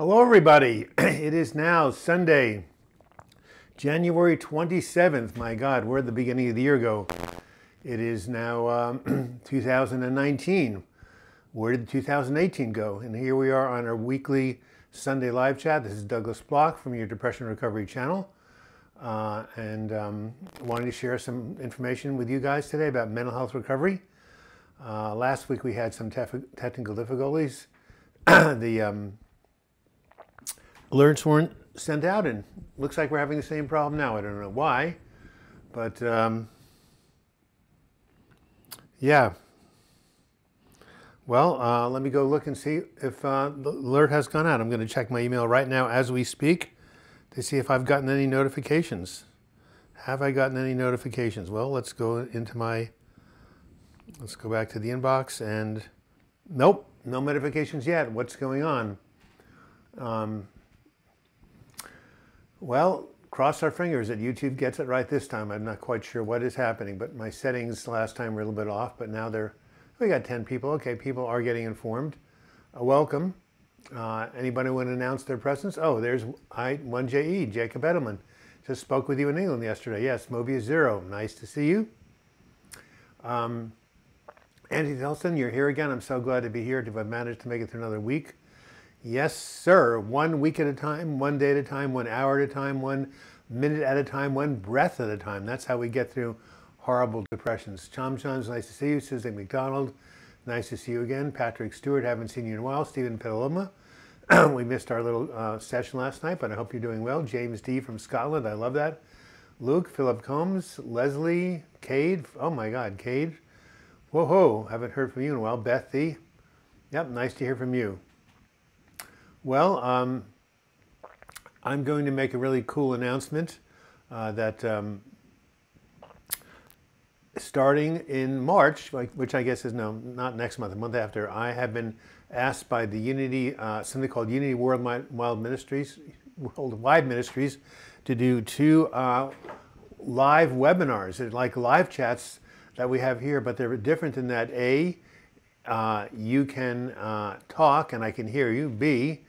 Hello, everybody. It is now Sunday, January 27th. My God, where'd the beginning of the year go? It is now 2019. Where did 2018 go? And here we are on our weekly Sunday live chat. This is Douglas Block from your Depression Recovery channel. Wanted to share some information with you guys today about mental health recovery. Last week we had some technical difficulties. The alerts weren't sent out, and looks like we're having the same problem now. I don't know why, but yeah. Well, let me go look and see if the alert has gone out. I'm going to check my email right now as we speak to see if I've gotten any notifications. Have I gotten any notifications? Well, let's go back to the inbox, and nope, no notifications yet. What's going on? Well, cross our fingers that YouTube gets it right this time. I'm not quite sure what is happening, but my settings last time were a little bit off, but now we got 10 people. Okay, people are getting informed. Welcome. Anybody want to announce their presence? Oh, there's I1JE, Jacob Edelman. Just spoke with you in England yesterday. Yes, Mobius Zero, nice to see you. Andy Nelson, you're here again. I'm so glad to be here. If I've managed to make it through another week. Yes, sir. 1 week at a time, 1 day at a time, 1 hour at a time, 1 minute at a time, 1 breath at a time. That's how we get through horrible depressions. Chom John's, nice to see you. Susan McDonald, nice to see you again. Patrick Stewart, haven't seen you in a while. Stephen Petaluma, we missed our little session last night, but I hope you're doing well. James D. from Scotland, I love that. Luke, Philip Combs, Leslie, Cade, oh my God, Cade. Whoa, haven't heard from you in a while. Beth D. Yep, nice to hear from you. Well, I'm going to make a really cool announcement that starting in March, which I guess is not next month, the month after, I have been asked by the Unity, something called Unity Worldwide Ministries, to do 2 live webinars. They're like live chats that we have here, but they're different in that A, you can talk and I can hear you. B,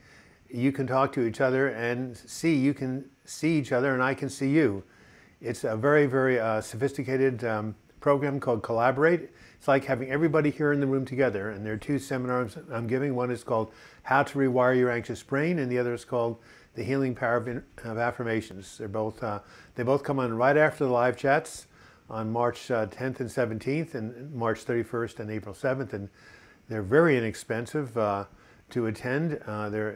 you can talk to each other, and C, you can see each other and I can see you. It's a very, very sophisticated program called Collaborate. It's like having everybody here in the room together, and there are 2 seminars I'm giving. One is called How to Rewire Your Anxious Brain, and the other is called The Healing Power of Affirmations. They both come on right after the live chats on March 10th and 17th, and March 31st and April 7th, and they're very inexpensive to attend.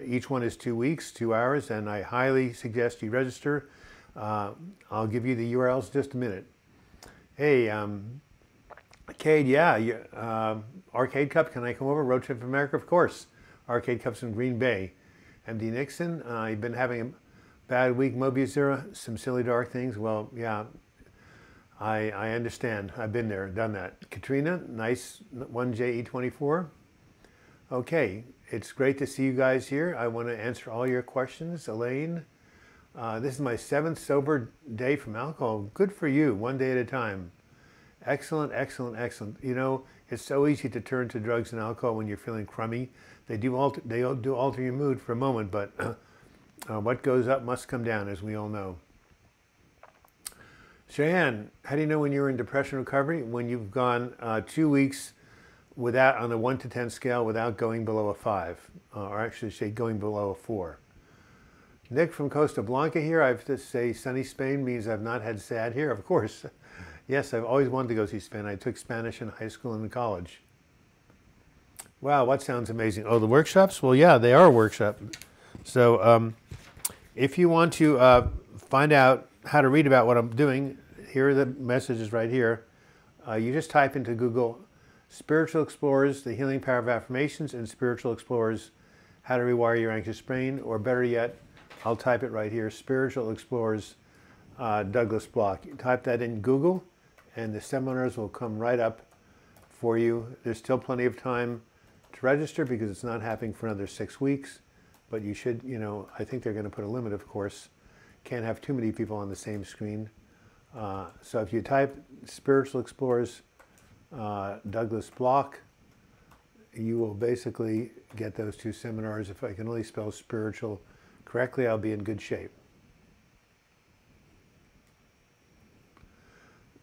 Each one is 2 weeks, 2 hours, and I highly suggest you register. I'll give you the URLs in just a minute. Hey, Cade, yeah, Arcade Cup, can I come over? Road Trip America, of course. Arcade Cup's in Green Bay. MD Nixon, you've been having a bad week. Mobius Zero, some silly dark things. Well, yeah, I understand. I've been there, done that. Katrina, nice 1JE24. Okay, it's great to see you guys here. I want to answer all your questions. Elaine, this is my 7th sober day from alcohol. Good for you, 1 day at a time. Excellent, excellent, excellent. You know, it's so easy to turn to drugs and alcohol when you're feeling crummy. They do alter your mood for a moment, but what goes up must come down, as we all know. Cheyenne, how do you know when you're in depression recovery? When you've gone 2 weeks without, on a 1 to 10 scale, without going below a 5, or actually say going below a 4. Nick from Costa Blanca here. I have to say sunny Spain means I've not had sad here. Of course. Yes, I've always wanted to go see Spain. I took Spanish in high school and in college. Wow, what sounds amazing. Oh, the workshops? Well, yeah, they are a workshop. So if you want to find out how to read about what I'm doing, here are the messages right here. You just type into Google Spiritual Explorers, The Healing Power of Affirmations, and Spiritual Explorers, How to Rewire Your Anxious Brain, or better yet, I'll type it right here, Spiritual Explorers, Douglas Block. You type that in Google, and the seminars will come right up for you. There's still plenty of time to register because it's not happening for another 6 weeks, but you should, I think they're going to put a limit, of course. Can't have too many people on the same screen. So if you type Spiritual Explorers, Douglas Block you will basically get those 2 seminars. If I can only spell spiritual correctly, I'll be in good shape.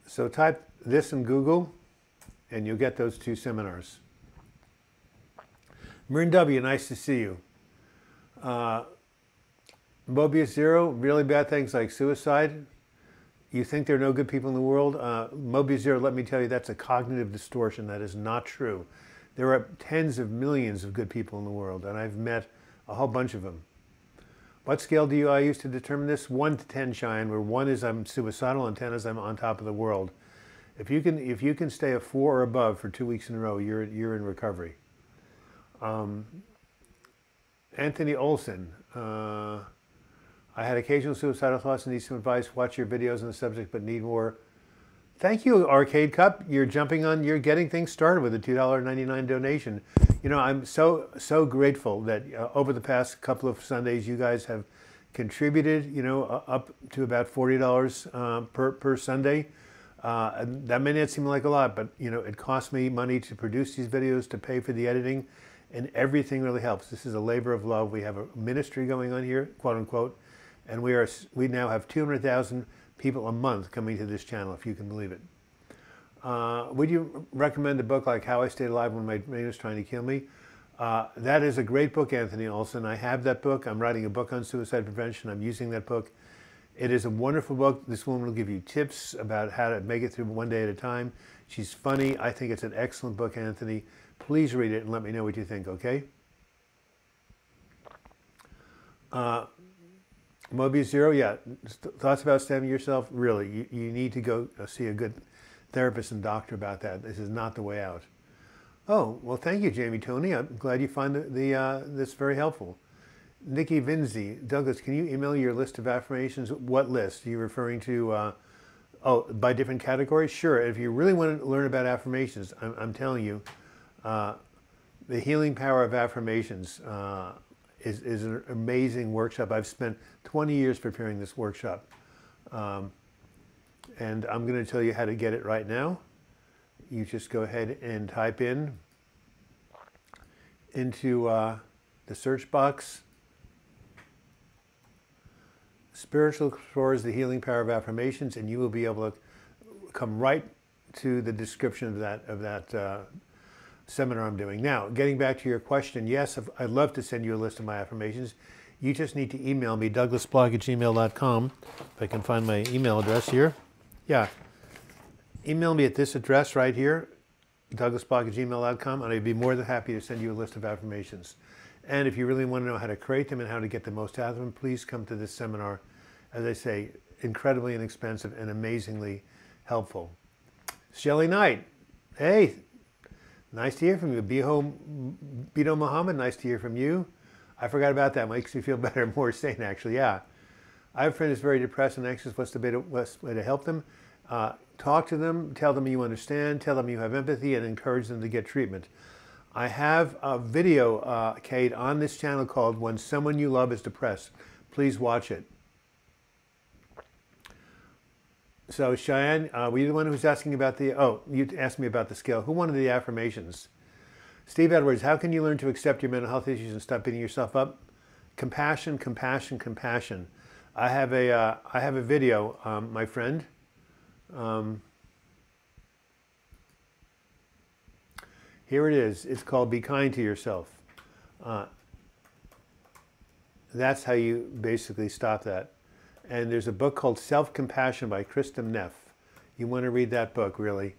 So type this in Google, and you'll get those 2 seminars. Marin W., nice to see you. Mobius Zero, really bad things like suicide. You think there are no good people in the world? Mobius Zero, let me tell you, that's a cognitive distortion. That is not true. There are tens of millions of good people in the world, and I've met a whole bunch of them. What scale do I use to determine this? 1 to 10, Cheyenne, where 1 is I'm suicidal and 10 is I'm on top of the world. If you can stay a 4 or above for 2 weeks in a row, you're in recovery. Anthony Olson. I had occasional suicidal thoughts and need some advice. Watch your videos on the subject, but need more. Thank you, Arcade Cup. You're getting things started with a $2.99 donation. You know, I'm so grateful that over the past couple of Sundays, you guys have contributed, you know, up to about $40 per Sunday. That may not seem like a lot, but, you know, it costs me money to produce these videos, to pay for the editing, and everything really helps. This is a labor of love. We have a ministry going on here, quote unquote, and we now have 200,000 people a month coming to this channel, if you can believe it. Would you recommend a book like How I Stayed Alive When My Brain Was Trying to Kill Me? That is a great book, Anthony Olson. I have that book. I'm writing a book on suicide prevention. I'm using that book. It is a wonderful book. This woman will give you tips about how to make it through one day at a time. She's funny. I think it's an excellent book, Anthony. Please read it and let me know what you think, okay? Mobius Zero, yeah. Thoughts about stabbing yourself? Really, you need to go see a good therapist and doctor about that. This is not the way out. Oh, well, thank you, Jamie Tony. I'm glad you find this very helpful. Nikki Vinzi, Douglas, can you email your list of affirmations? What list? Are you referring to, by different categories? Sure. If you really want to learn about affirmations, I'm telling you, the healing power of affirmations is an amazing workshop. I've spent 20 years preparing this workshop. And I'm going to tell you how to get it right now. You just go ahead and type into the search box, Spiritual Explorers, the Healing Power of Affirmations, and you will be able to come right to the description of that seminar I'm doing. Now, getting back to your question, yes, I'd love to send you a list of my affirmations. You just need to email me, douglasblog@gmail.com. If I can find my email address here. Yeah. Email me at this address right here, douglasblog@gmail.com, and I'd be more than happy to send you a list of affirmations. And if you really want to know how to create them and how to get the most out of them, please come to this seminar. As I say, incredibly inexpensive and amazingly helpful. Shelley Knight, hey, nice to hear from you. Bido Muhammad, nice to hear from you. I forgot about that. Makes me feel better, more sane, actually. Yeah. I have a friend who's very depressed and anxious. What's the best way to help them? Talk to them, tell them you understand, tell them you have empathy, and encourage them to get treatment. I have a video, Kate, on this channel called When Someone You Love is Depressed. Please watch it. So Cheyenne, were you the one who was asking about you asked me about the scale. Who wanted the affirmations? Steve Edwards, how can you learn to accept your mental health issues and stop beating yourself up? Compassion, compassion, compassion. I have a video, my friend. Here it is. It's called Be Kind to Yourself. That's how you basically stop that. And there's a book called Self-Compassion by Kristen Neff. You want to read that book, really.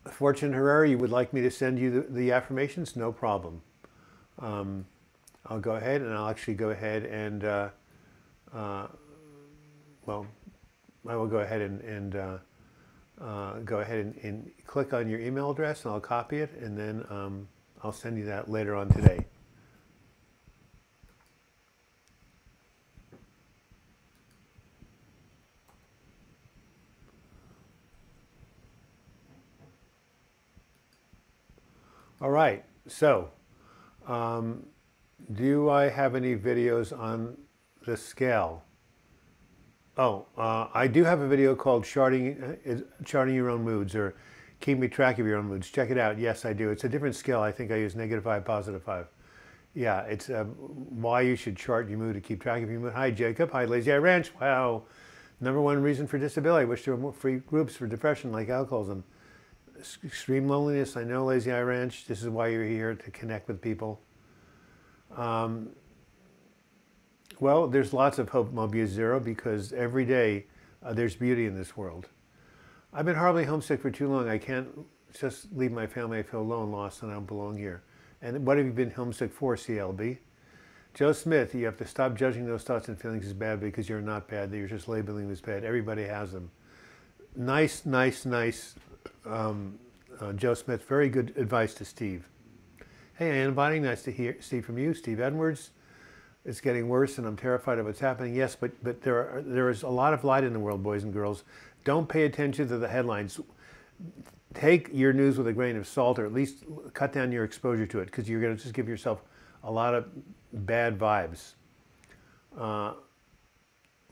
Fortune Herrera, you would like me to send you the affirmations? No problem. I'll go ahead and I'll actually go ahead and, well, I will go ahead and click on your email address and I'll copy it and then I'll send you that later on today. All right, so do I have any videos on the scale? Oh, I do have a video called Charting Your Own Moods, or keeping track of your own moods. Check it out. Yes, I do. It's a different skill. I think I use -5, +5. Yeah, it's why you should chart your mood to keep track of your mood. Hi, Jacob. Hi, Lazy Eye Ranch. Wow. #1 reason for disability. I wish there were more free groups for depression like alcoholism. Extreme loneliness. I know, Lazy Eye Ranch. This is why you're here, to connect with people. Well, there's lots of hope, Mobius Zero, because every day there's beauty in this world. I've been horribly homesick for too long. I can't just leave my family. I feel alone, lost, and I don't belong here. And what have you been homesick for, CLB? Joe Smith, you have to stop judging those thoughts and feelings as bad because you're not bad. You're just labeling them as bad. Everybody has them. Nice, Joe Smith. Very good advice to Steve. Hey, Ann Bonnie, nice to hear Steve from you. Steve Edwards. It's getting worse and I'm terrified of what's happening. Yes, but there is a lot of light in the world, boys and girls. Don't pay attention to the headlines. Take your news with a grain of salt, or at least cut down your exposure to it, because you're going to just give yourself a lot of bad vibes.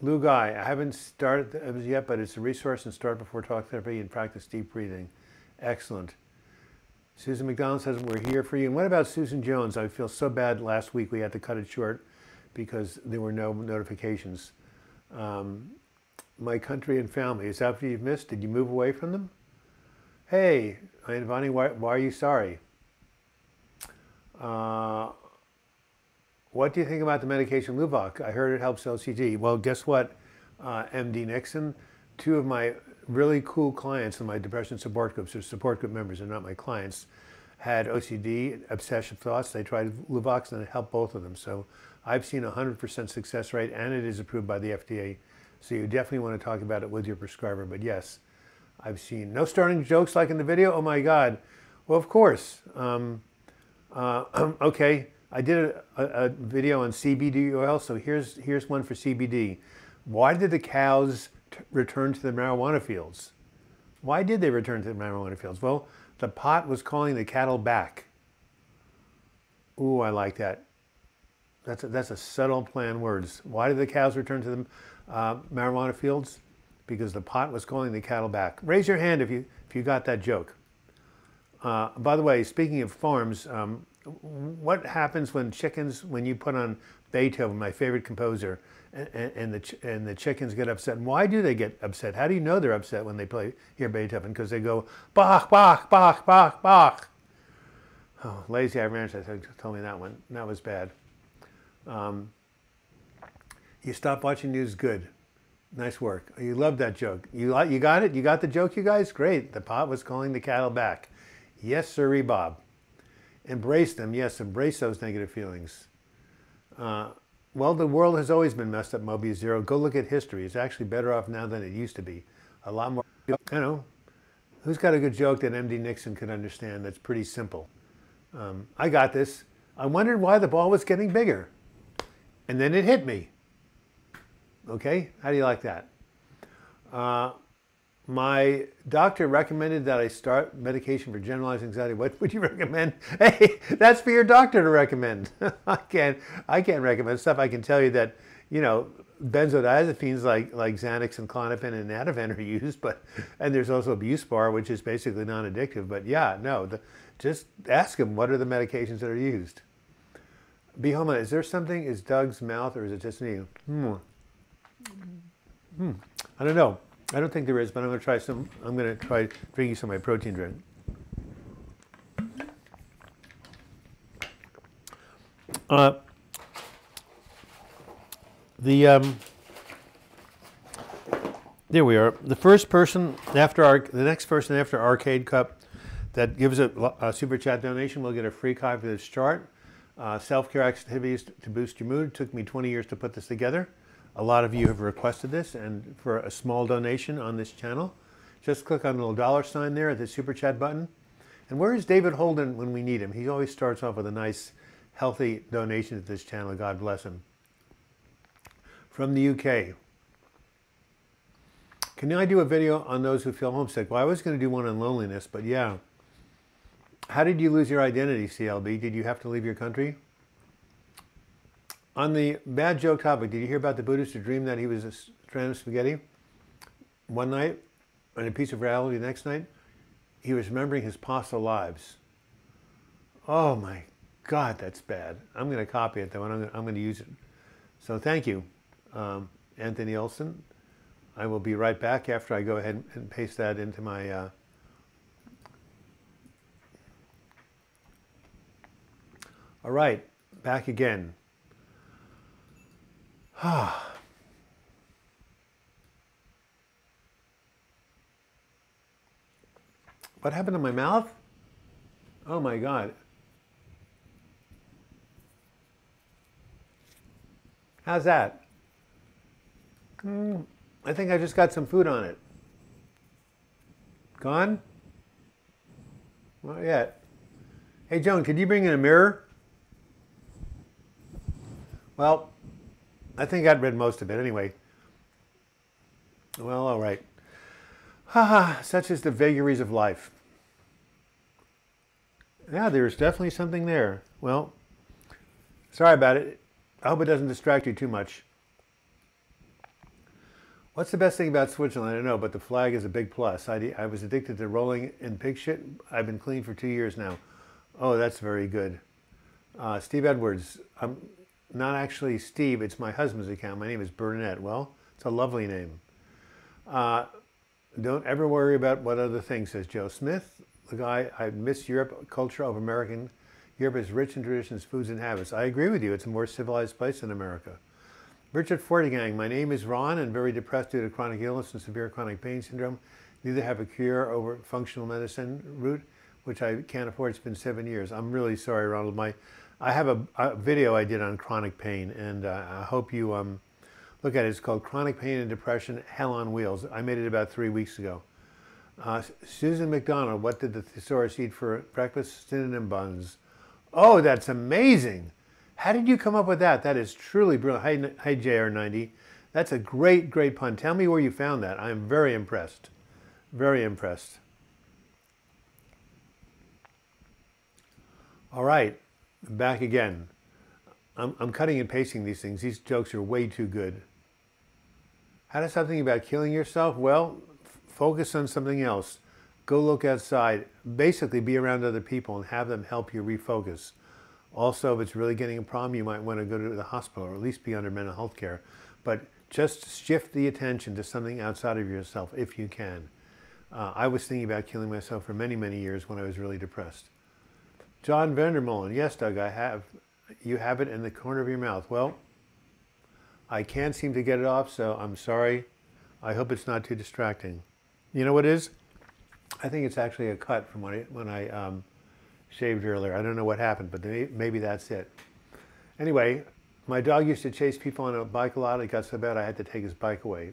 Lou Guy, I haven't started yet, but it's a resource, and start before talk therapy and practice deep breathing. Excellent. Susan McDonald says, we're here for you. And what about Susan Jones? I feel so bad last week we had to cut it short because there were no notifications. My country and family, is that what you've missed? Did you move away from them? Hey, Ivani, why are you sorry? What do you think about the medication Luvox? I heard it helps OCD. Well, guess what, MD Nixon? 2 of my really cool clients in my depression support groups, or support group members, they're not my clients, had OCD, obsessive thoughts. They tried Luvox and it helped both of them. So I've seen a 100% success rate, and it is approved by the FDA. So you definitely want to talk about it with your prescriber. But yes, I've seen no starting jokes like in the video. Oh my God. Well, of course. Okay, I did a video on CBD oil. So here's one for CBD. Why did the cows return to the marijuana fields? Why did they return to the marijuana fields? Well, the pot was calling the cattle back. Ooh, I like that. That's a subtle play on words. Why did the cows return to the marijuana fields? Because the pot was calling the cattle back. Raise your hand if you got that joke. By the way, speaking of farms, what happens when you put on Beethoven, my favorite composer, and the chickens get upset? And why do they get upset? How do you know they're upset when they hear Beethoven? Because they go, Bach, Bach, Bach, Bach, Bach. Oh, Lazy Eye Ranch, I think, told me that one. That was bad. You stop watching news, good. Nice work. You loved that joke. You got it? You got the joke, you guys? Great. The pot was calling the cattle back. Yes, sirree, Bob. Embrace them. Yes, embrace those negative feelings. Well, the world has always been messed up, Mobius Zero. Go look at history. It's actually better off now than it used to be. A lot more, who's got a good joke that MD Nixon could understand that's pretty simple? I got this. I wondered why the ball was getting bigger. And then it hit me. Okay, how do you like that? My doctor recommended that I start medication for generalized anxiety. What would you recommend? Hey, that's for your doctor to recommend. I can't recommend stuff. I can tell you that, benzodiazepines like Xanax and Klonopin and Ativan are used, and there's also Buspar, which is basically non-addictive. But yeah, no, just ask them, what are the medications that are used? Be home. Is there something? Is Doug's mouth, or is it just me? I don't know. I don't think there is, but I'm going to try drinking some of my protein drink. There we are. The next person after Arcade Cup that gives a super chat donation will get a free copy of this chart. Self-care activities to boost your mood. It took me 20 years to put this together. A lot of you have requested this, and for a small donation on this channel, just click on the little $sign there at the super chat button. And where is David Holden when we need him? He always starts off with a nice, healthy donation to this channel. God bless him. From the UK. Can I do a video on those who feel homesick? Well, I was going to do one on loneliness, but yeah. How did you lose your identity, CLB? Did you have to leave your country? On the bad joke topic, did you hear about the Buddhist who dreamed that he was a strand of spaghetti one night and a piece of reality the next night? he was remembering his past lives. Oh my God, that's bad. I'm going to copy it though, and I'm going to use it. So thank you, Anthony Olson. I will be right back after I go ahead and paste that into my all right, back again. What happened to my mouth? Oh my God. How's that? I think I just got some food on it. Gone? Not yet. Hey Joan, could you bring in a mirror? Well, I think I'd read most of it anyway. Well, all right. Haha, such is the vagaries of life. Yeah, there's definitely something there. Well, sorry about it. I hope it doesn't distract you too much. What's the best thing about Switzerland? I don't know, but the flag is a big plus. I was addicted to rolling in pig shit. I've been clean for 2 years now. Oh, that's very good. Steve Edwards. I'm not actually Steve. It's my husband's account. My name is Burnett. Well, it's a lovely name. Don't ever worry about what other things, says Joe Smith. The guy, I miss Europe culture of American. Europe is rich in traditions, foods, and habits. I agree with you. It's a more civilized place than America. Richard Fortigang, my name is Ron and very depressed due to chronic illness and severe chronic pain syndrome. Neither have a cure over functional medicine route, which I can't afford. It's been 7 years. I'm really sorry, Ronald. I have a video I did on chronic pain, and I hope you look at it. It's called Chronic Pain and Depression, Hell on Wheels. I made it about 3 weeks ago. Susan McDonald, what did the thesaurus eat for breakfast? Synonym buns. Oh, that's amazing. How did you come up with that? That is truly brilliant. Hi JR90. That's a great, great pun. Tell me where you found that. I'm very impressed. Very impressed. All right, back again. I'm cutting and pasting these things. These jokes are way too good. How to stop thinking about killing yourself? Well, focus on something else. Go look outside. Basically, be around other people and have them help you refocus. Also, if it's really getting a problem, you might want to go to the hospital or at least be under mental health care. But just shift the attention to something outside of yourself if you can. I was thinking about killing myself for many, many years when I was really depressed. John Vandermolen, yes, Doug, I have. You have it in the corner of your mouth. Well, I can't seem to get it off, so I'm sorry. I hope it's not too distracting. You know what it is? I think it's actually a cut from when I shaved earlier. I don't know what happened, but maybe that's it. Anyway, my dog used to chase people on a bike a lot. It got so bad I had to take his bike away.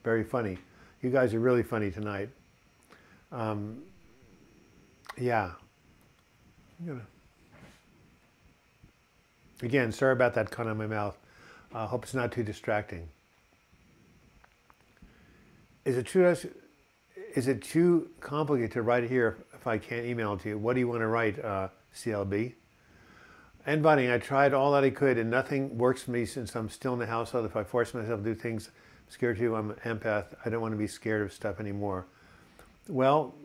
Very funny. You guys are really funny tonight. Yeah. Again, sorry about that cut on my mouth. Hope it's not too distracting. Is it too complicated to write here if I can't email it to you? What do you want to write, CLB? Inviting, I tried all that I could and nothing works for me since I'm still in the household. If I force myself to do things I'm scared to, I'm an empath. I don't want to be scared of stuff anymore. Well,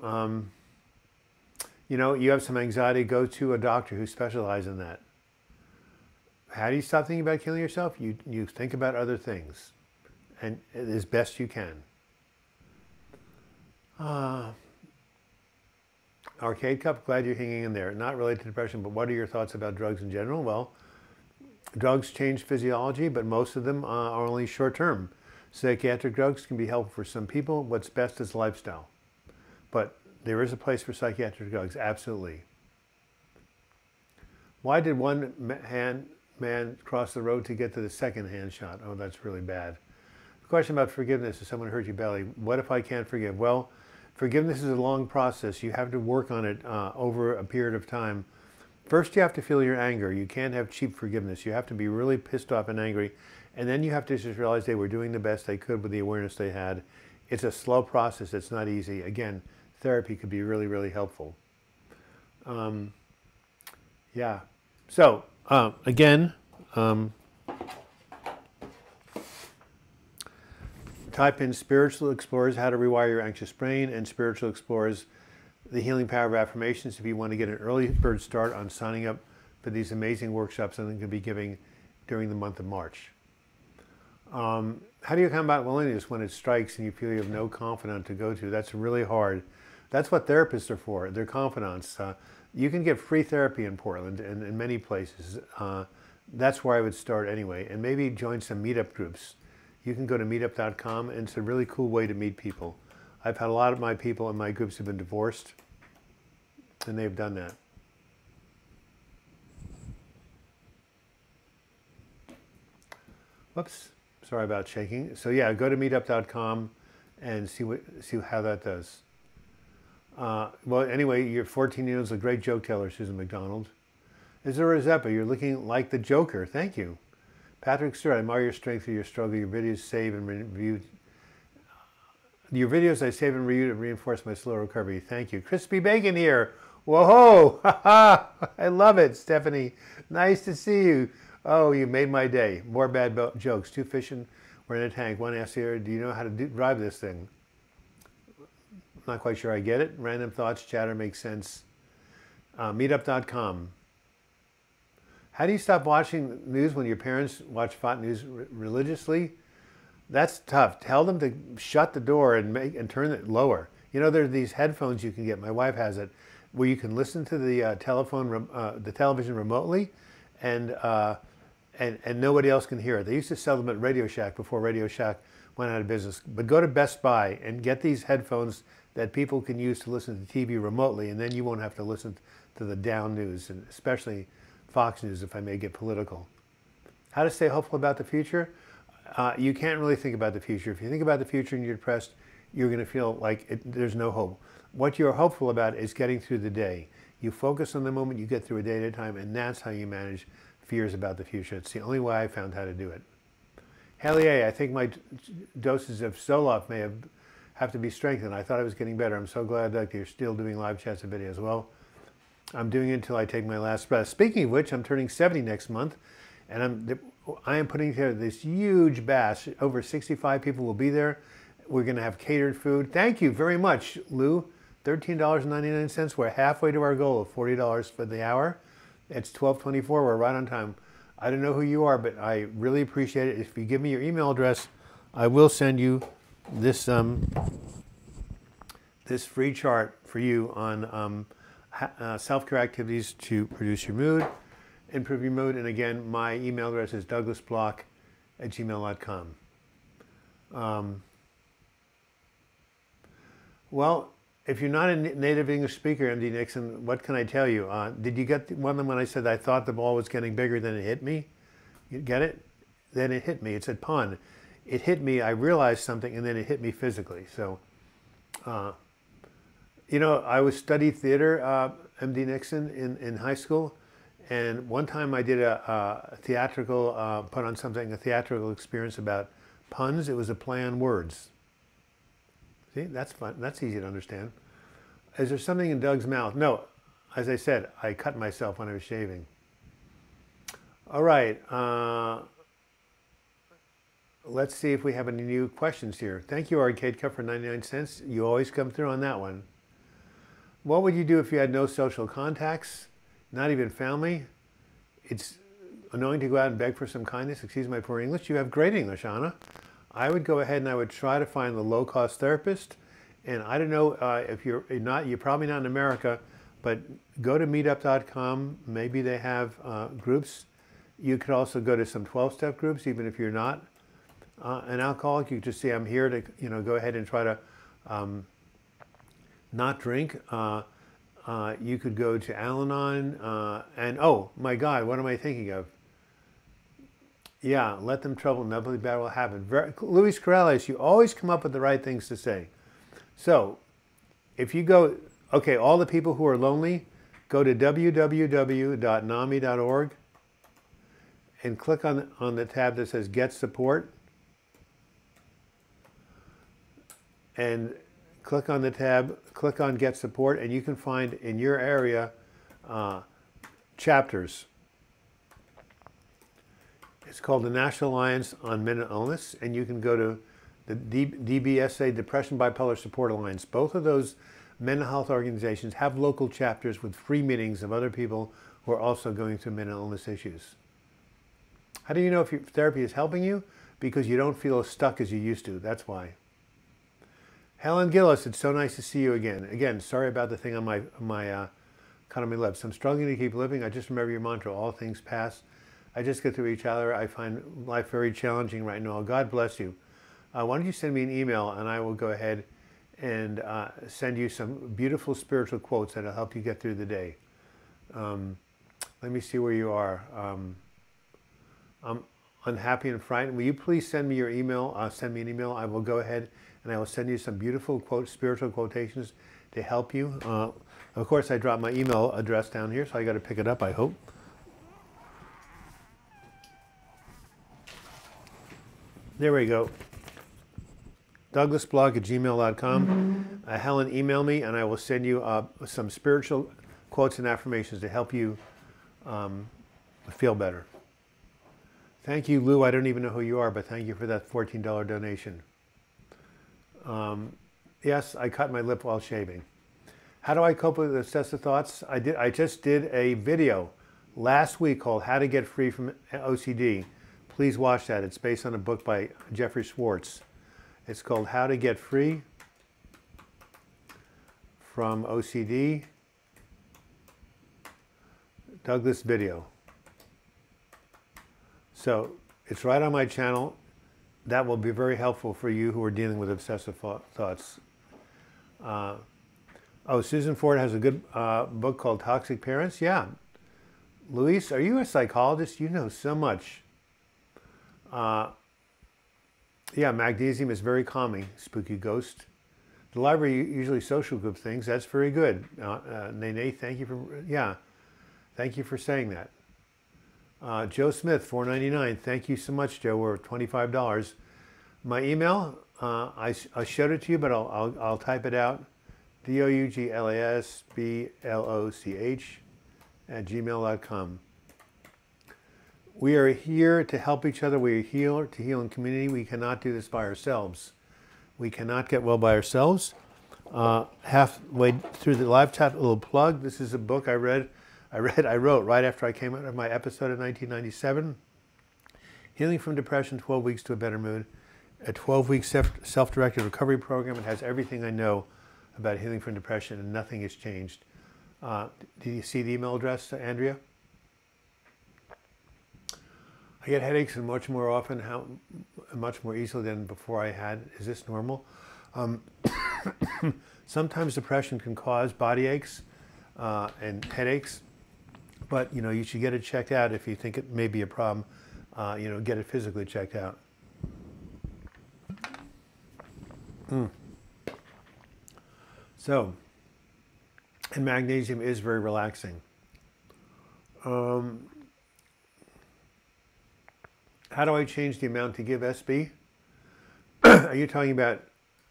you know, you have some anxiety, go to a doctor who specializes in that. How do you stop thinking about killing yourself? You think about other things, and as best you can. Arcade Cup, glad you're hanging in there. Not related to depression, but what are your thoughts about drugs in general? Well, drugs change physiology, but most of them are only short-term. Psychiatric drugs can be helpful for some people. What's best is lifestyle. But there is a place for psychiatric drugs, absolutely. Why did one man cross the road to get to the second hand shot? Oh, that's really bad. The question about forgiveness, if someone hurt your belly, what if I can't forgive? Well, forgiveness is a long process. You have to work on it over a period of time. First, you have to feel your anger. You can't have cheap forgiveness. You have to be really pissed off and angry. And then you have to just realize they were doing the best they could with the awareness they had. It's a slow process. It's not easy. Again, therapy could be really, really helpful. Yeah. So, again, type in Spiritual Explorers, How to Rewire Your Anxious Brain, and Spiritual Explorers, the Healing Power of Affirmations if you want to get an early bird start on signing up for these amazing workshops that I'm going to be giving during the month of March. How do you combat loneliness when it strikes and you feel you have no confidant to go to? That's really hard. That's what therapists are for. They're confidants. You can get free therapy in Portland and in many places. That's where I would start anyway. And maybe join some meetup groups. You can go to meetup.com, and it's a really cool way to meet people. I've had a lot of my people in my groups have been divorced, and they've done that. Whoops, sorry about shaking. So yeah, go to meetup.com and see how that does. Well, anyway, you're 14 years old, a great joke teller, Susan McDonald. Izura Zeppa, you're looking like the Joker. Thank you. Patrick Stewart, I admire your strength through your struggle. Your videos save and review. Your videos I save and review to reinforce my slow recovery. Thank you. Crispy Bacon here. Whoa! Ha ha! I love it, Stephanie. Nice to see you. Oh, you made my day. More bad jokes. Two fishing. We're in a tank. One asks here, do you know how to drive this thing? Not quite sure I get it. Random thoughts, chatter makes sense. Meetup.com. How do you stop watching news when your parents watch Fox News religiously? That's tough. Tell them to shut the door and turn it lower. You know, there are these headphones you can get. My wife has it, where you can listen to the television remotely, and nobody else can hear it. They used to sell them at Radio Shack before Radio Shack went out of business. But go to Best Buy and get these headphones that people can use to listen to TV remotely, and then you won't have to listen to the down news, and especially Fox News, if I may get political. How to stay hopeful about the future? You can't really think about the future. If you think about the future and you're depressed, you're going to feel like there's no hope. What you're hopeful about is getting through the day. You focus on the moment, you get through a day at a time, and that's how you manage fears about the future. It's the only way I found how to do it. Haley A., I think my doses of Zoloft may have to be strengthened. I thought I was getting better. I'm so glad that you're still doing live chats and videos. Well, I'm doing it until I take my last breath. Speaking of which, I'm turning 70 next month, and I am putting together this huge bash. Over 65 people will be there. We're going to have catered food. Thank you very much, Lou. $13.99. We're halfway to our goal of $40 for the hour. It's 12:24. We're right on time. I don't know who you are, but I really appreciate it. If you give me your email address, I will send you this this free chart for you on self-care activities to produce your mood, improve your mood. And again, my email address is douglasblock@gmail.com. Well, if you're not a native English speaker, MD Nixon, what can I tell you? Did you get one of them when I said I thought the ball was getting bigger than it hit me? You get it? Then it hit me. It's a pun. It hit me, I realized something, and then it hit me physically. So, you know, I studied theater, MD Nixon, in high school. And one time I did a theatrical, put on something, a theatrical experience about puns. It was a play on words. See, that's fun. That's easy to understand. Is there something in Doug's mouth? No. As I said, I cut myself when I was shaving. All right. Let's see if we have any new questions here. Thank you, Arcade Cup, for 99 cents. You always come through on that one. What would you do if you had no social contacts, not even family? It's annoying to go out and beg for some kindness. Excuse my poor English. You have great English, Anna. I would go ahead and I would try to find the low-cost therapist. And I don't know if you're probably not in America, but go to meetup.com. Maybe they have groups. You could also go to some 12-step groups, even if you're not an alcoholic. You could just say, I'm here to, go ahead and try to not drink. You could go to Al-Anon. And oh my God, what am I thinking of? Yeah, let them trouble, inevitably bad will happen. Luis Corrales, you always come up with the right things to say. So, if you go, okay, all the people who are lonely, go to www.nami.org and click on the tab that says Get Support. And click on the tab, click on Get Support, and you can find in your area chapters. It's called the National Alliance on Mental Illness, and you can go to the DBSA, Depression Bipolar Support Alliance. Both of those mental health organizations have local chapters with free meetings of other people who are also going through mental illness issues. How do you know if your therapy is helping you? Because you don't feel as stuck as you used to. That's why. Helen Gillis, it's so nice to see you again. Again, sorry about the thing on my cut on my lips. I'm struggling to keep living. I just remember your mantra, all things pass. I just get through each other. I find life very challenging right now. God bless you. Why don't you send me an email and I will go ahead and send you some beautiful spiritual quotes that will help you get through the day. Let me see where you are. I'm unhappy and frightened. Will you please send me your email? Send me an email. I will go ahead and I will send you some beautiful spiritual quotations to help you. Of course, I dropped my email address down here, so I got to pick it up, I hope. There we go. douglasblog@gmail.com. Helen, email me and I will send you some spiritual quotes and affirmations to help you feel better. Thank you, Lou. I don't even know who you are, but thank you for that $14 donation. Yes, I cut my lip while shaving. How do I cope with obsessive thoughts? I just did a video last week called How to Get Free from OCD. Please watch that. It's based on a book by Jeffrey Schwartz. It's called How to Get Free from OCD. Douglas video. So it's right on my channel. That will be very helpful for you who are dealing with obsessive thoughts. Susan Ford has a good book called Toxic Parents. Yeah. Luis, are you a psychologist? You know so much. Yeah, magnesium is very calming. Spooky Ghost. The library usually social group things. That's very good. Nene, thank you for, thank you for saying that. Joe Smith, $4.99. Thank you so much, Joe. We're $25. My email, I showed it to you, but I'll type it out. douglasbloch@gmail.com. We are here to help each other. We are here to heal in community. We cannot do this by ourselves. We cannot get well by ourselves. Halfway through the live chat, a little plug. This is a book I wrote right after I came out of my episode in 1997. Healing from Depression, 12 Weeks to a Better Mood. A 12-week self-directed recovery program. It has everything I know about healing from depression, and nothing has changed. Do you see the email address, Andrea? I get headaches and much more often, much more easily than before I had. Is this normal? Sometimes depression can cause body aches and headaches, but you should get it checked out if you think it may be a problem. Get it physically checked out. So, and magnesium is very relaxing. How do I change the amount to give SB? Are you talking about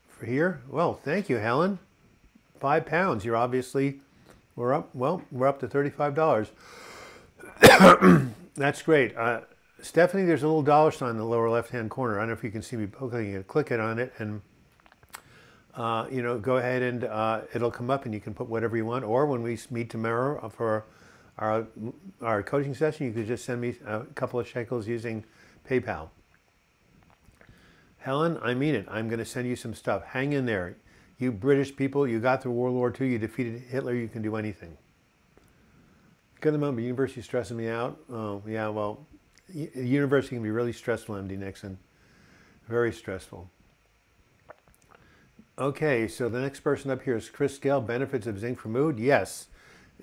for here? Well, thank you, Helen. 5 pounds. You're obviously, we're up to $35. That's great. Stephanie, there's a little dollar sign in the lower left-hand corner. I don't know if you can see me poking it. Click it on it and, go ahead and it'll come up and you can put whatever you want. Or when we meet tomorrow for our coaching session, you could just send me a couple of shekels using PayPal. Helen, I mean it. I'm going to send you some stuff. Hang in there. You British people, you got through World War II, you defeated Hitler, you can do anything. Good at the moment, university is stressing me out. Oh, yeah, well, university can be really stressful, MD Nixon. Very stressful. Okay, so the next person up here is Chris Gale. Benefits of zinc for mood? Yes.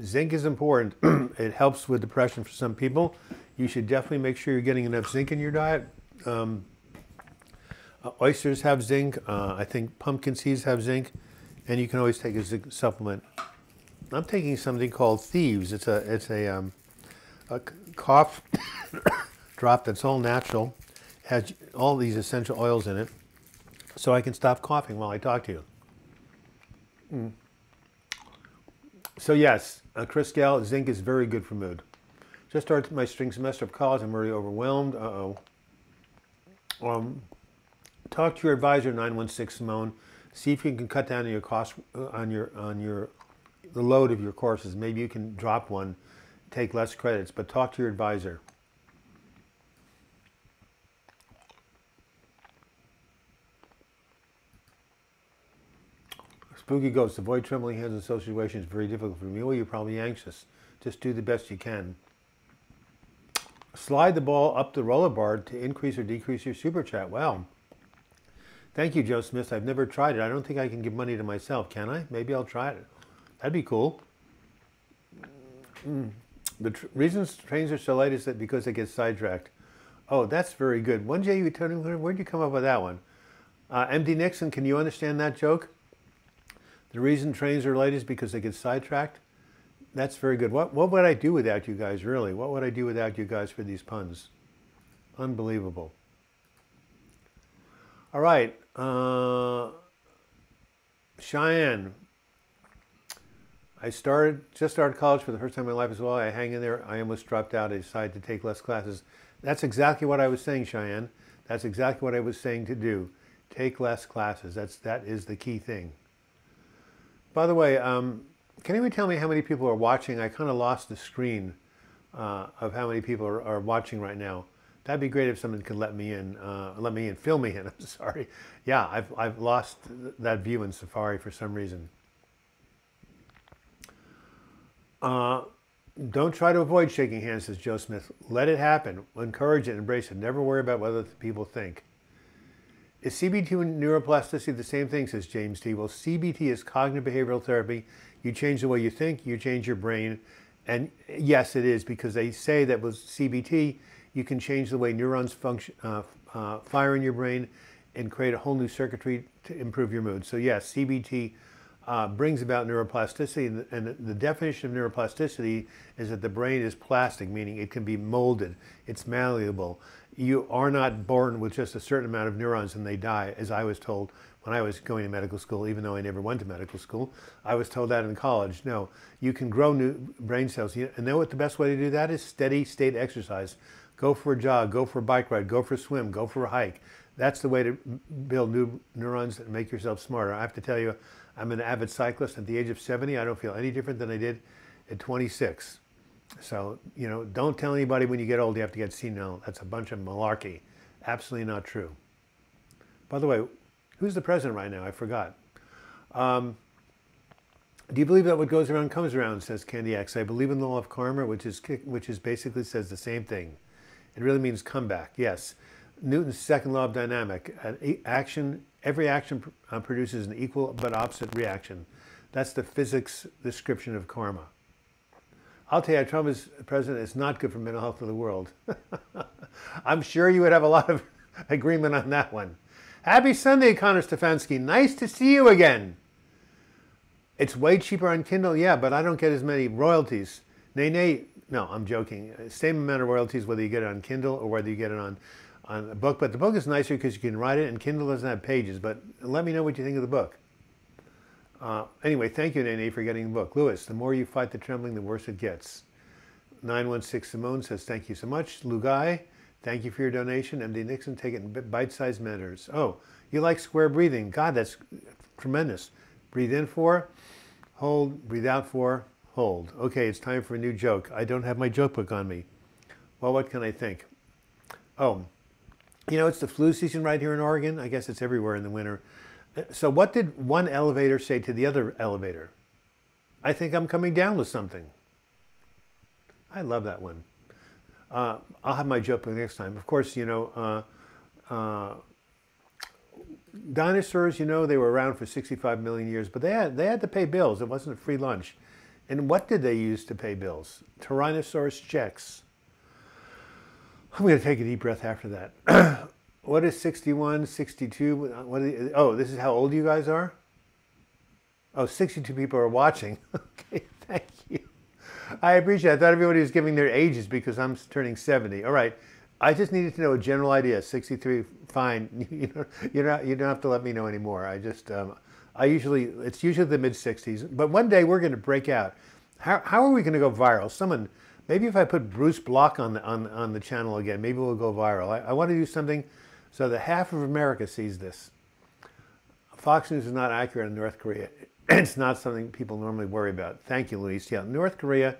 Zinc is important. It helps with depression for some people. You should definitely make sure you're getting enough zinc in your diet. Oysters have zinc. I think pumpkin seeds have zinc. And you can always take a zinc supplement. I'm taking something called Thieves. It's a cough drop that's all natural. It has all these essential oils in it. So I can stop coughing while I talk to you. So yes, Chris Gale, zinc is very good for mood. Just started my spring semester of college. I'm really overwhelmed. Talk to your advisor, 916 Simone. See if you can cut down on your cost the load of your courses. Maybe you can drop one, take less credits, but talk to your advisor. Spooky Ghost, avoid trembling hands in social situations. Very difficult for me. Well, you're probably anxious. Just do the best you can. Slide the ball up the roller bar to increase or decrease your super chat. Wow. Thank you, Joe Smith. I've never tried it. I don't think I can give money to myself, can I? Maybe I'll try it. That'd be cool. The reasons trains are so late is that because they get sidetracked. Oh, that's very good. One day you told me, where'd you come up with that one? MD Nixon, can you understand that joke? The reason trains are late is because they get sidetracked. That's very good. What would I do without you guys, really? What would I do without you guys for these puns? Unbelievable. All right. Cheyenne. I just started college for the first time in my life as well. I hang in there. I almost dropped out. I decided to take less classes. That's exactly what I was saying, Cheyenne. That's exactly what I was saying to do. Take less classes. That is the key thing. By the way, can anyone tell me how many people are watching? I kind of lost the screen of how many people are watching right now. That'd be great if someone could let me in, fill me in. I'm sorry. Yeah, I've lost that view in Safari for some reason. Don't try to avoid shaking hands, says Joe Smith. Let it happen. Encourage it, embrace it. Never worry about what other people think. Is CBT and neuroplasticity the same thing, says James T. Well, CBT is cognitive behavioral therapy. You change the way you think, you change your brain. And yes, it is, because they say that with CBT, you can change the way neurons function, fire in your brain and create a whole new circuitry to improve your mood. So yes, CBT brings about neuroplasticity, and the definition of neuroplasticity is that the brain is plastic, meaning it can be molded, it's malleable. You are not born with just a certain amount of neurons and they die, as I was told when I was going to medical school, even though I never went to medical school. I was told that in college. No, you can grow new brain cells. And know what the best way to do that is? Steady state exercise. Go for a jog, go for a bike ride, go for a swim, go for a hike. That's the way to build new neurons and make yourself smarter. I have to tell you, I'm an avid cyclist. At the age of 70, I don't feel any different than I did at 26. So, you know, don't tell anybody when you get old you have to get senile. That's a bunch of malarkey. Absolutely not true. By the way, who's the president right now? I forgot. Do you believe that what goes around comes around, says Candy X? I believe in the law of karma, which is basically says the same thing. It really means comeback, yes. Newton's second law of dynamic. Every action produces an equal but opposite reaction. That's the physics description of karma. I'll tell you, Trump as president is not good for mental health of the world. I'm sure you would have a lot of agreement on that one. Happy Sunday, Connor Stefanski. Nice to see you again. It's way cheaper on Kindle, yeah, but I don't get as many royalties. Nay, no, I'm joking. Same amount of royalties whether you get it on Kindle or whether you get it on a book. But the book is nicer because you can write it, and Kindle doesn't have pages. But let me know what you think of the book. Anyway, thank you, Nene, for getting the book. Lewis, the more you fight the trembling, the worse it gets. 916 Simone says, thank you so much. Lugai, thank you for your donation. MD Nixon, take it in bite-sized manners. Oh, you like square breathing. God, that's tremendous. Breathe in 4, hold, breathe out 4, hold. Okay, it's time for a new joke. I don't have my joke book on me. Well, what can I think? Oh, you know, it's the flu season right here in Oregon. I guess it's everywhere in the winter. So what did one elevator say to the other elevator? I think I'm coming down with something. I love that one. I'll have my joke book next time. Of course, you know, dinosaurs, you know, they were around for 65 million years, but they had to pay bills. It wasn't a free lunch. And what did they use to pay bills? Tyrannosaurus checks. I'm going to take a deep breath after that. What is 61, 62? Oh, this is how old you guys are? Oh, 62 people are watching. Okay, thank you. I appreciate it. I thought everybody was giving their ages because I'm turning 70. All right. I just needed to know a general idea. 63, fine. You don't have to let me know anymore. It's usually the mid-60s. But one day we're going to break out. How are we going to go viral? Maybe if I put Bruce Block on the channel again, maybe we'll go viral. I want to do something so that half of America sees this. Fox News is not accurate on North Korea. It's not something people normally worry about. Thank you, Luis. Yeah, North Korea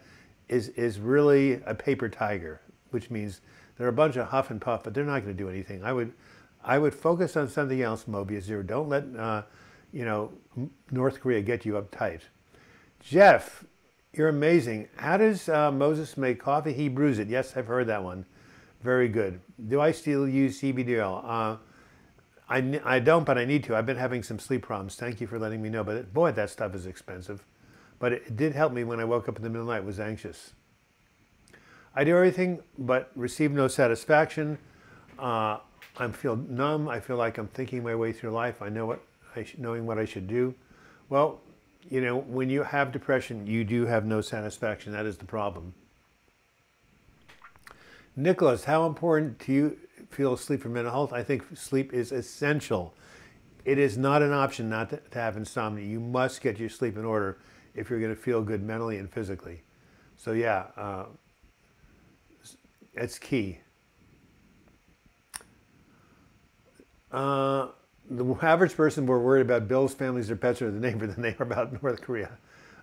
is really a paper tiger, which means they're a bunch of huff and puff, but they're not going to do anything. I would focus on something else, Mobius Zero. Don't let North Korea get you uptight. Jeff, you're amazing. How does Moses make coffee? He brews it. Yes, I've heard that one. Very good. Do I still use CBD oil? I don't, but I need to. I've been having some sleep problems. Thank you for letting me know. But boy, that stuff is expensive. But it did help me when I woke up in the middle of the night, was anxious. I do everything but receive no satisfaction. I feel numb. I feel like I'm thinking my way through life. I know knowing what I should do. Well, when you have depression, you do have no satisfaction. That is the problem. Nicholas, how important do you feel sleep for mental health? I think sleep is essential. It is not an option not to have insomnia. You must get your sleep in order if you're going to feel good mentally and physically. So yeah, it's key. The average person more worried about bills, families, or pets or the neighbor than they are about North Korea.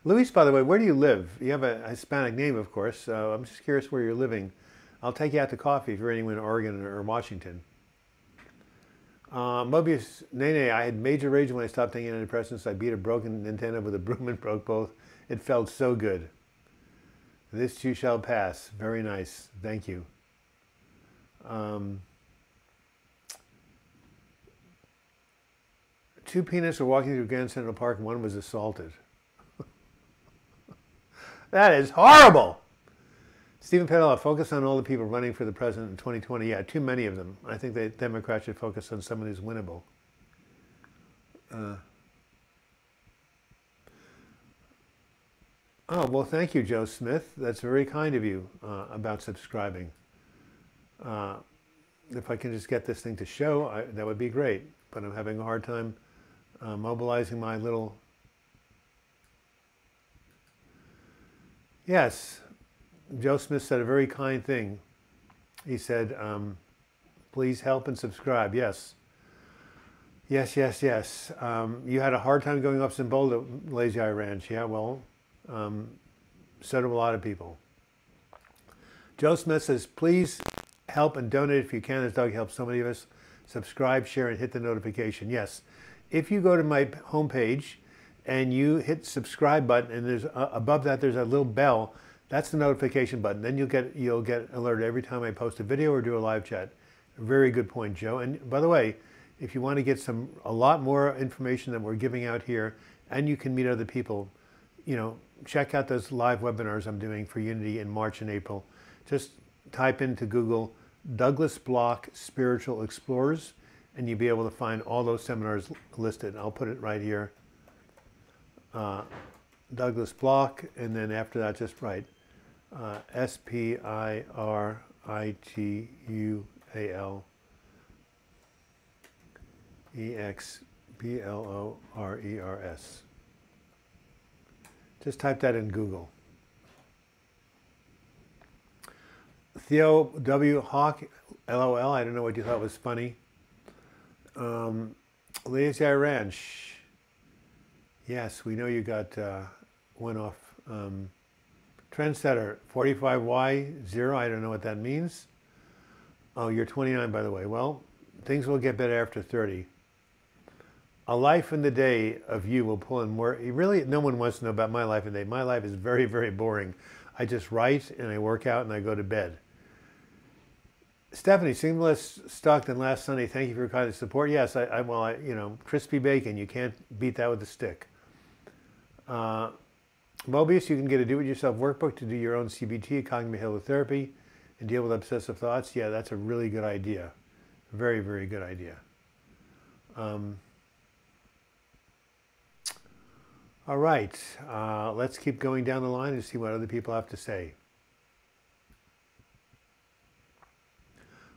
Luis, by the way, where do you live? You have a Hispanic name, of course, so I'm just curious where you're living. I'll take you out to coffee if you're anywhere in Oregon or Washington. Mobius, Nene, I had major rage when I stopped taking antidepressants. I beat a broken Nintendo with a broom and broke both. It felt so good. This too shall pass. Very nice. Thank you. Two peanuts were walking through Grand Central Park and one was assaulted. That is horrible. Stephen Pedala, focus on all the people running for the president in 2020. Yeah, too many of them. I think the Democrats should focus on someone who's winnable. Oh, well, thank you, Joe Smith. That's very kind of you about subscribing. If I can just get this thing to show, that would be great. But I'm having a hard time mobilizing my little... Yes. Joe Smith said a very kind thing. He said, please help and subscribe. Yes. Yes, yes, yes. You had a hard time going up Zimbola, Lazy Eye Ranch. Yeah, well, so do a lot of people. Joe Smith says, please help and donate if you can, as Doug helps so many of us. Subscribe, share, and hit the notification. Yes. If you go to my homepage and you hit subscribe button, and there's above that there's a little bell, that's the notification button. Then you'll get alerted every time I post a video or do a live chat. Very good point, Joe. And by the way, if you want to get a lot more information than we're giving out here, and you can meet other people, check out those live webinars I'm doing for Unity in March and April. Just type into Google Douglas Block Spiritual Explorers, and you'll be able to find all those seminars listed. I'll put it right here. Douglas Block, and then after that, just write SPIRITUEXBLORERS. Just type that in Google. Theo W. Hawk, LOL, I don't know what you thought was funny. Lazy Eye Ranch. Yes, we know you got one off. Trendsetter, 45Y0, I don't know what that means. Oh, you're 29, by the way. Well, things will get better after 30. A life in the day of you will pull in more. Really, no one wants to know about my life in the day. My life is very, very boring. I just write and I work out and I go to bed. Stephanie, seemed less stuck than last Sunday. Thank you for your kind support. Yes, crispy bacon. You can't beat that with a stick. Mobius, you can get a do-it-yourself workbook to do your own CBT, cognitive behavioral therapy, and deal with obsessive thoughts. Yeah, that's a really good idea. Very, very good idea. All right, let's keep going down the line and see what other people have to say.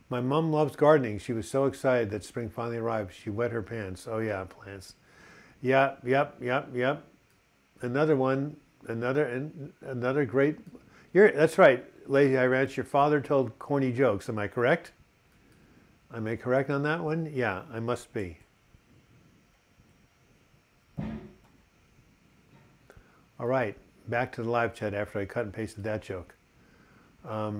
My mom loves gardening. She was so excited that spring finally arrived. She wet her pants. Oh yeah, plants. Yeah, yep. Another one, another great. That's right, Lazy Eye Ranch. Your father told corny jokes. Am I correct? Am I correct on that one? Yeah, I must be. All right, back to the live chat after I cut and pasted that joke. Oh,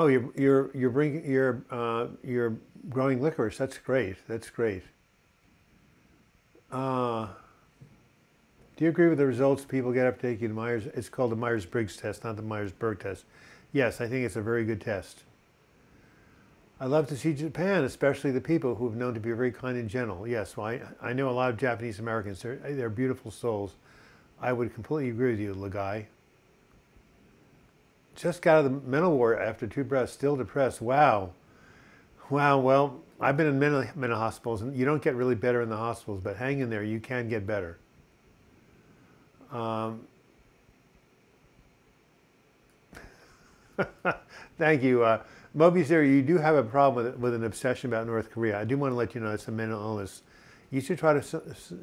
you're growing licorice. That's great. That's great. Do you agree with the results people get after taking the Myers? It's called the Myers-Briggs test, not the Myers-Briggs test. Yes, I think it's a very good test. I love to see Japan, especially the people who have known to be very kind and gentle. Yes, well, I know a lot of Japanese Americans. They're beautiful souls. I would completely agree with you, Lagai. Just got out of the mental ward after 2 breaths, still depressed. Wow. Wow, well, I've been in mental hospitals, and you don't get really better in the hospitals, but hang in there, you can get better. Thank you. Moby Zero, you do have a problem with an obsession about North Korea. I do want to let you know it's a mental illness. You should try to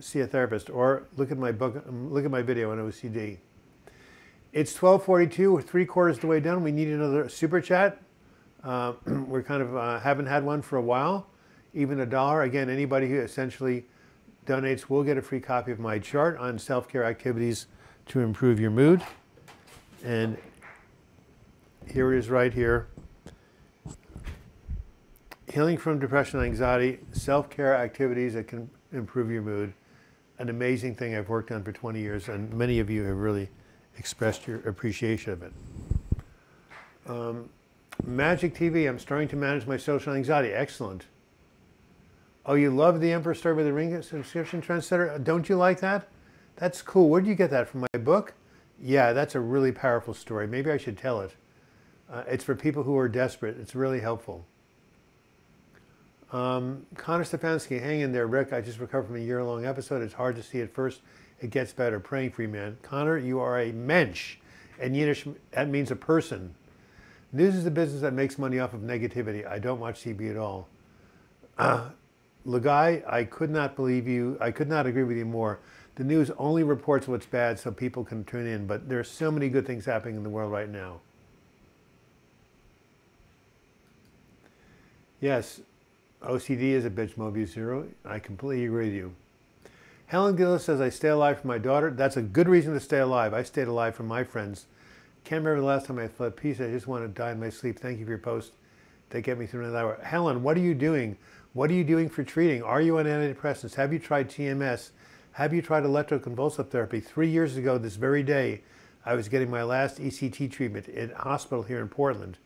see a therapist or look at my book, look at my video on OCD. It's 12:42. We're 3/4 of the way done. We need another super chat. We're kind of haven't had one for a while. Even $1. Again, anybody who essentially donates will get a free copy of my chart on self-care activities to improve your mood. And here it is right here. Healing from depression and anxiety, self-care activities that can improve your mood. An amazing thing I've worked on for 20 years, and many of you have really expressed your appreciation of it. Magic TV, I'm starting to manage my social anxiety. Excellent. Oh, you love the Emperor Story with the Ring subscription trendsetter? Don't you like that? That's cool. Where did you get that, from my book? Yeah, that's a really powerful story. Maybe I should tell it. It's for people who are desperate. It's really helpful. Connor Stefanski, hang in there, Rick. I just recovered from a year-long episode. It's hard to see at first. It gets better. Praying for you, man. Connor, you are a mensch. In Yiddish, that means a person. News is the business that makes money off of negativity. I don't watch TV at all. Lagai, I could not believe you. I could not agree with you more. The news only reports what's bad so people can tune in, but there are so many good things happening in the world right now. Yes, OCD is a bitch, Mobius Zero. I completely agree with you. Helen Gillis says, I stay alive for my daughter. That's a good reason to stay alive. I stayed alive for my friends. Can't remember the last time I felt peace. I just want to die in my sleep. Thank you for your post. They get me through another hour. Helen, what are you doing? What are you doing for treating? Are you on antidepressants? Have you tried TMS? Have you tried electroconvulsive therapy? 3 years ago, this very day, I was getting my last ECT treatment in a hospital here in Portland.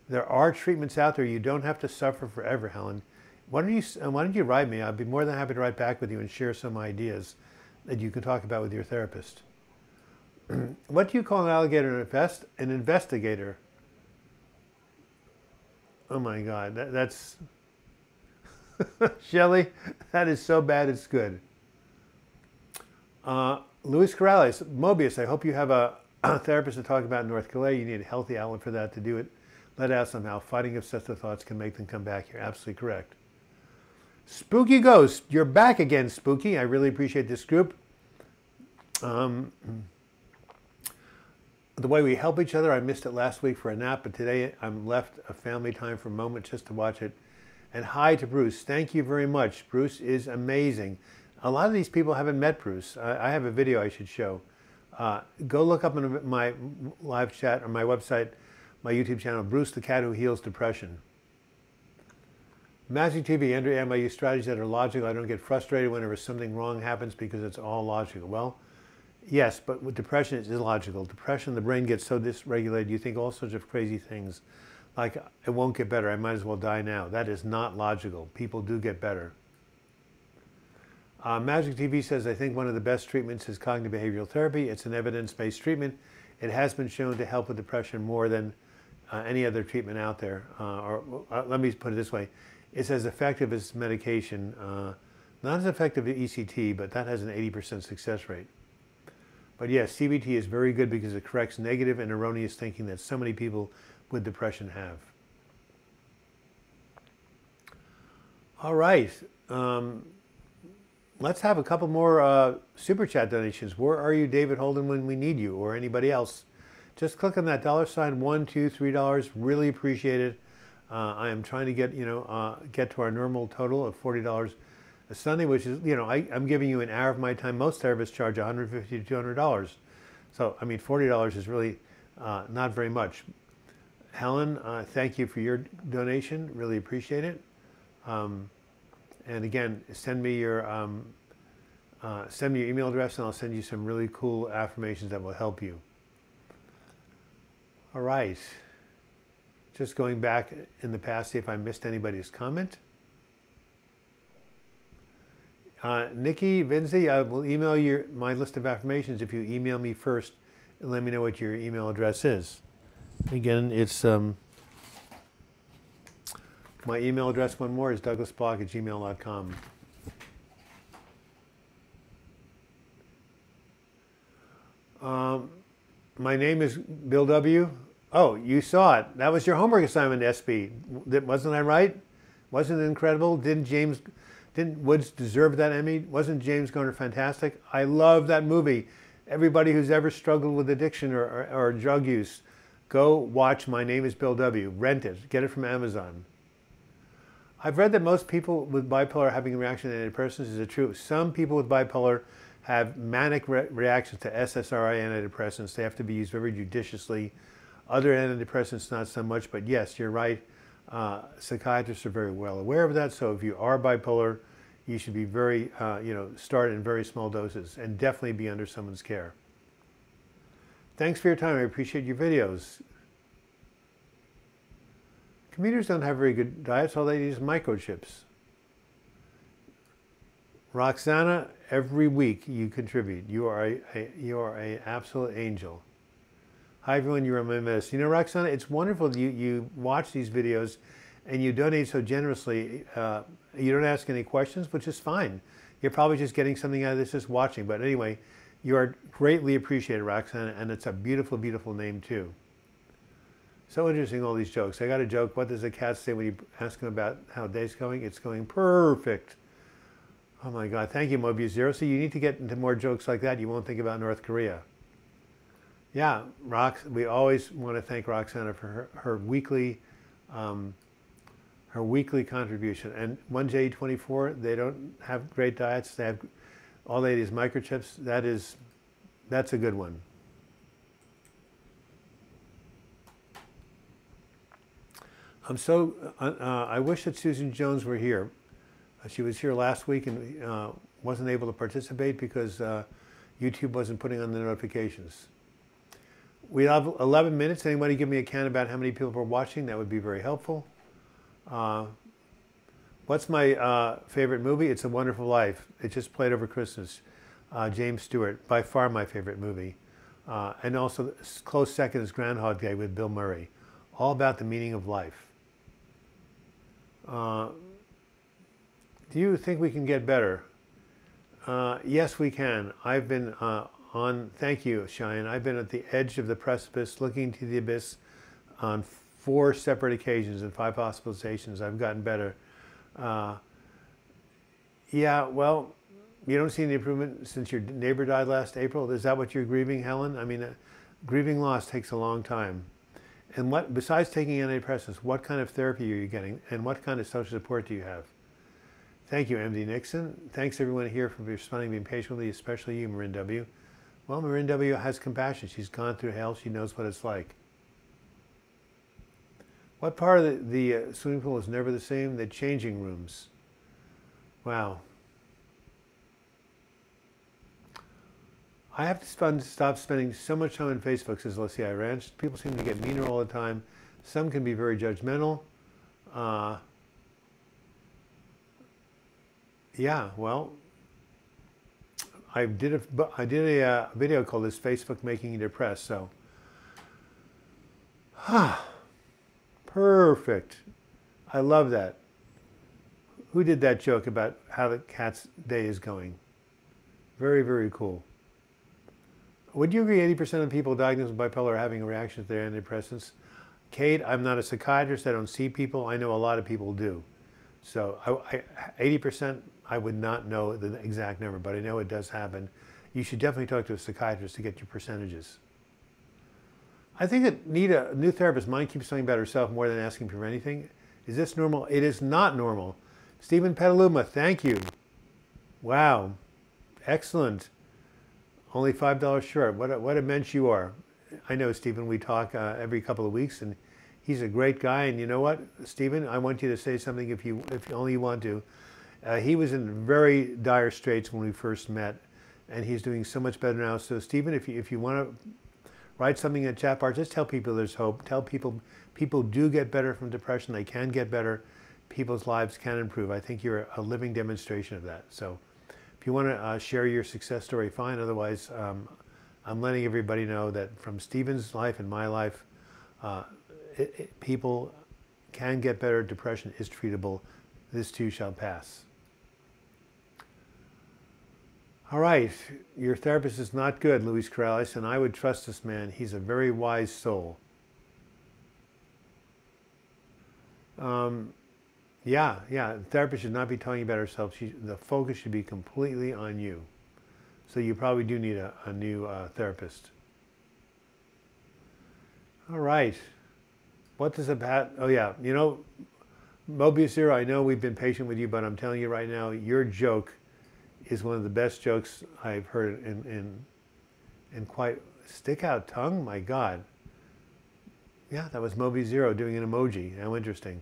There are treatments out there. You don't have to suffer forever, Helen. Why don't you write me? I'd be more than happy to write back with you and share some ideas that you can talk about with your therapist. What do you call an alligator an investigator? Oh my God, that's... Shelley, that is so bad it's good. Luis Corrales, Mobius, I hope you have a therapist to talk about in North Korea. You need a healthy outlet for that to do it. Let out somehow. Fighting obsessive thoughts can make them come back. You're absolutely correct. Spooky Ghost, you're back again, Spooky. I really appreciate this group. The way we help each other, I missed it last week for a nap, but today I'm left a family time for a moment just to watch it. And hi to Bruce. Thank you very much. Bruce is amazing. A lot of these people haven't met Bruce. I have a video I should show. Go look up on my live chat or my website, my YouTube channel, Bruce the Cat Who Heals Depression. Magic TV, Andrea, I use strategies that are logical. I don't get frustrated whenever something wrong happens because it's all logical. Well, yes, but with depression, it's illogical. Depression, the brain gets so dysregulated, you think all sorts of crazy things. Like, it won't get better, I might as well die now. That is not logical. People do get better. Magic TV says, I think one of the best treatments is cognitive behavioral therapy. It's an evidence-based treatment. It has been shown to help with depression more than any other treatment out there. Let me put it this way. It's as effective as medication. Not as effective as ECT, but that has an 80% success rate. But yes, CBT is very good because it corrects negative and erroneous thinking that so many people with depression have. All right. Let's have a couple more Super Chat donations. Where are you, David Holden, when we need you, or anybody else? Just click on that $1, $2, $3. Really appreciate it. I am trying to get, get to our normal total of $40 a Sunday, which is, I'm giving you an hour of my time. Most therapists charge $150 to $200. So, I mean, $40 is really not very much. Helen, thank you for your donation. Really appreciate it. And again, send me your email address and I'll send you some really cool affirmations that will help you. All right. Just going back in the past, see if I missed anybody's comment. Nikki, Vinzi, I will email you my list of affirmations if you email me first and let me know what your email address is. Again, it's my email address, one more, is douglasblock@gmail.com. My name is Bill W. Oh, you saw it. That was your homework assignment, SB. Wasn't I right? Wasn't it incredible? Didn't Woods deserve that Emmy? Wasn't James Garner fantastic? I love that movie. Everybody who's ever struggled with addiction or drug use, go watch My Name is Bill W. Rent it. Get it from Amazon. I've read that most people with bipolar are having a reaction to antidepressants. Is it true? Some people with bipolar have manic reactions to SSRI antidepressants. They have to be used very judiciously. Other antidepressants, not so much, but yes, you're right. Psychiatrists are very well aware of that. So if you are bipolar, you should be very, start in very small doses and definitely be under someone's care. Thanks for your time. I appreciate your videos. Commuters don't have very good diets. All they need is microchips. Roxana, every week you contribute. You are an absolute angel. Hi everyone, you're on my medicine. You know, Roxana, it's wonderful that you watch these videos and you donate so generously. You don't ask any questions, which is fine. You're probably just getting something out of this, just watching. But anyway, you are greatly appreciated, Roxana, and it's a beautiful, beautiful name too. So interesting, all these jokes. I got a joke. What does a cat say when you ask him about how the day's going? It's going perfect. Oh my God, thank you, Mobius Zero. So you need to get into more jokes like that. You won't think about North Korea. Yeah, we always want to thank Roxana for her weekly contribution. And 1J24, they don't have great diets. They have all they eat is microchips. That's a good one. I wish that Susan Jones were here. She was here last week and wasn't able to participate because YouTube wasn't putting on the notifications. We have 11 minutes. Anybody give me a count about how many people are watching? That would be very helpful. What's my favorite movie? It's A Wonderful Life. It just played over Christmas. James Stewart, by far my favorite movie. And also, close second is Groundhog Day with Bill Murray. All about the meaning of life. Do you think we can get better? Yes, we can. I've been thank you, Cheyenne. I've been at the edge of the precipice, looking to the abyss on 4 separate occasions and 5 hospitalizations. I've gotten better. Yeah, well, you don't see any improvement since your neighbor died last April. Is that what you're grieving, Helen? I mean, grieving loss takes a long time. And besides taking antidepressants, what kind of therapy are you getting? And what kind of social support do you have? Thank you, MD Nixon. Thanks everyone here for responding, being patient with me, especially you, Marin W. Well, Marin W has compassion. She's gone through hell. She knows what it's like. What part of the swimming pool is never the same? The changing rooms. Wow. I have to stop spending so much time on Facebook, says Lucia Ranch. People seem to get meaner all the time. Some can be very judgmental. Yeah, well, I did a video called "Is Facebook Making You Depressed?" So, perfect. I love that. Who did that joke about how the cat's day is going? Very, very cool. Would you agree 80% of people diagnosed with bipolar are having a reaction to their antidepressants? Kate, I'm not a psychiatrist. I don't see people. I know a lot of people do. So 80%, I would not know the exact number, but I know it does happen. You should definitely talk to a psychiatrist to get your percentages. I think that a new therapist mind keeps talking about herself more than asking for anything. Is this normal? It is not normal. Stephen Petaluma, thank you. Wow. Excellent. Only $5 short. What a mensch you are. I know, Stephen, we talk every couple of weeks, and he's a great guy. And you know what, Stephen, I want you to say something if only you want to. He was in very dire straits when we first met, and he's doing so much better now. So, Stephen, if you want to write something in the chat bar, just tell people there's hope. Tell people do get better from depression. They can get better. People's lives can improve. I think you're a living demonstration of that. So if you want to share your success story, fine. Otherwise, I'm letting everybody know that from Stephen's life and my life, people can get better. Depression is treatable. This too shall pass. All right, your therapist is not good, Luis Corrales, and I would trust this man. He's a very wise soul. Yeah, the therapist should not be telling you about herself. The focus should be completely on you. So you probably do need a new therapist. All right. What does a bat? Oh yeah, you know, Mobius Zero, I know we've been patient with you, but I'm telling you right now, your joke is one of the best jokes I've heard in quite stick out tongue. My God. Yeah, that was Mobius Zero doing an emoji. How interesting.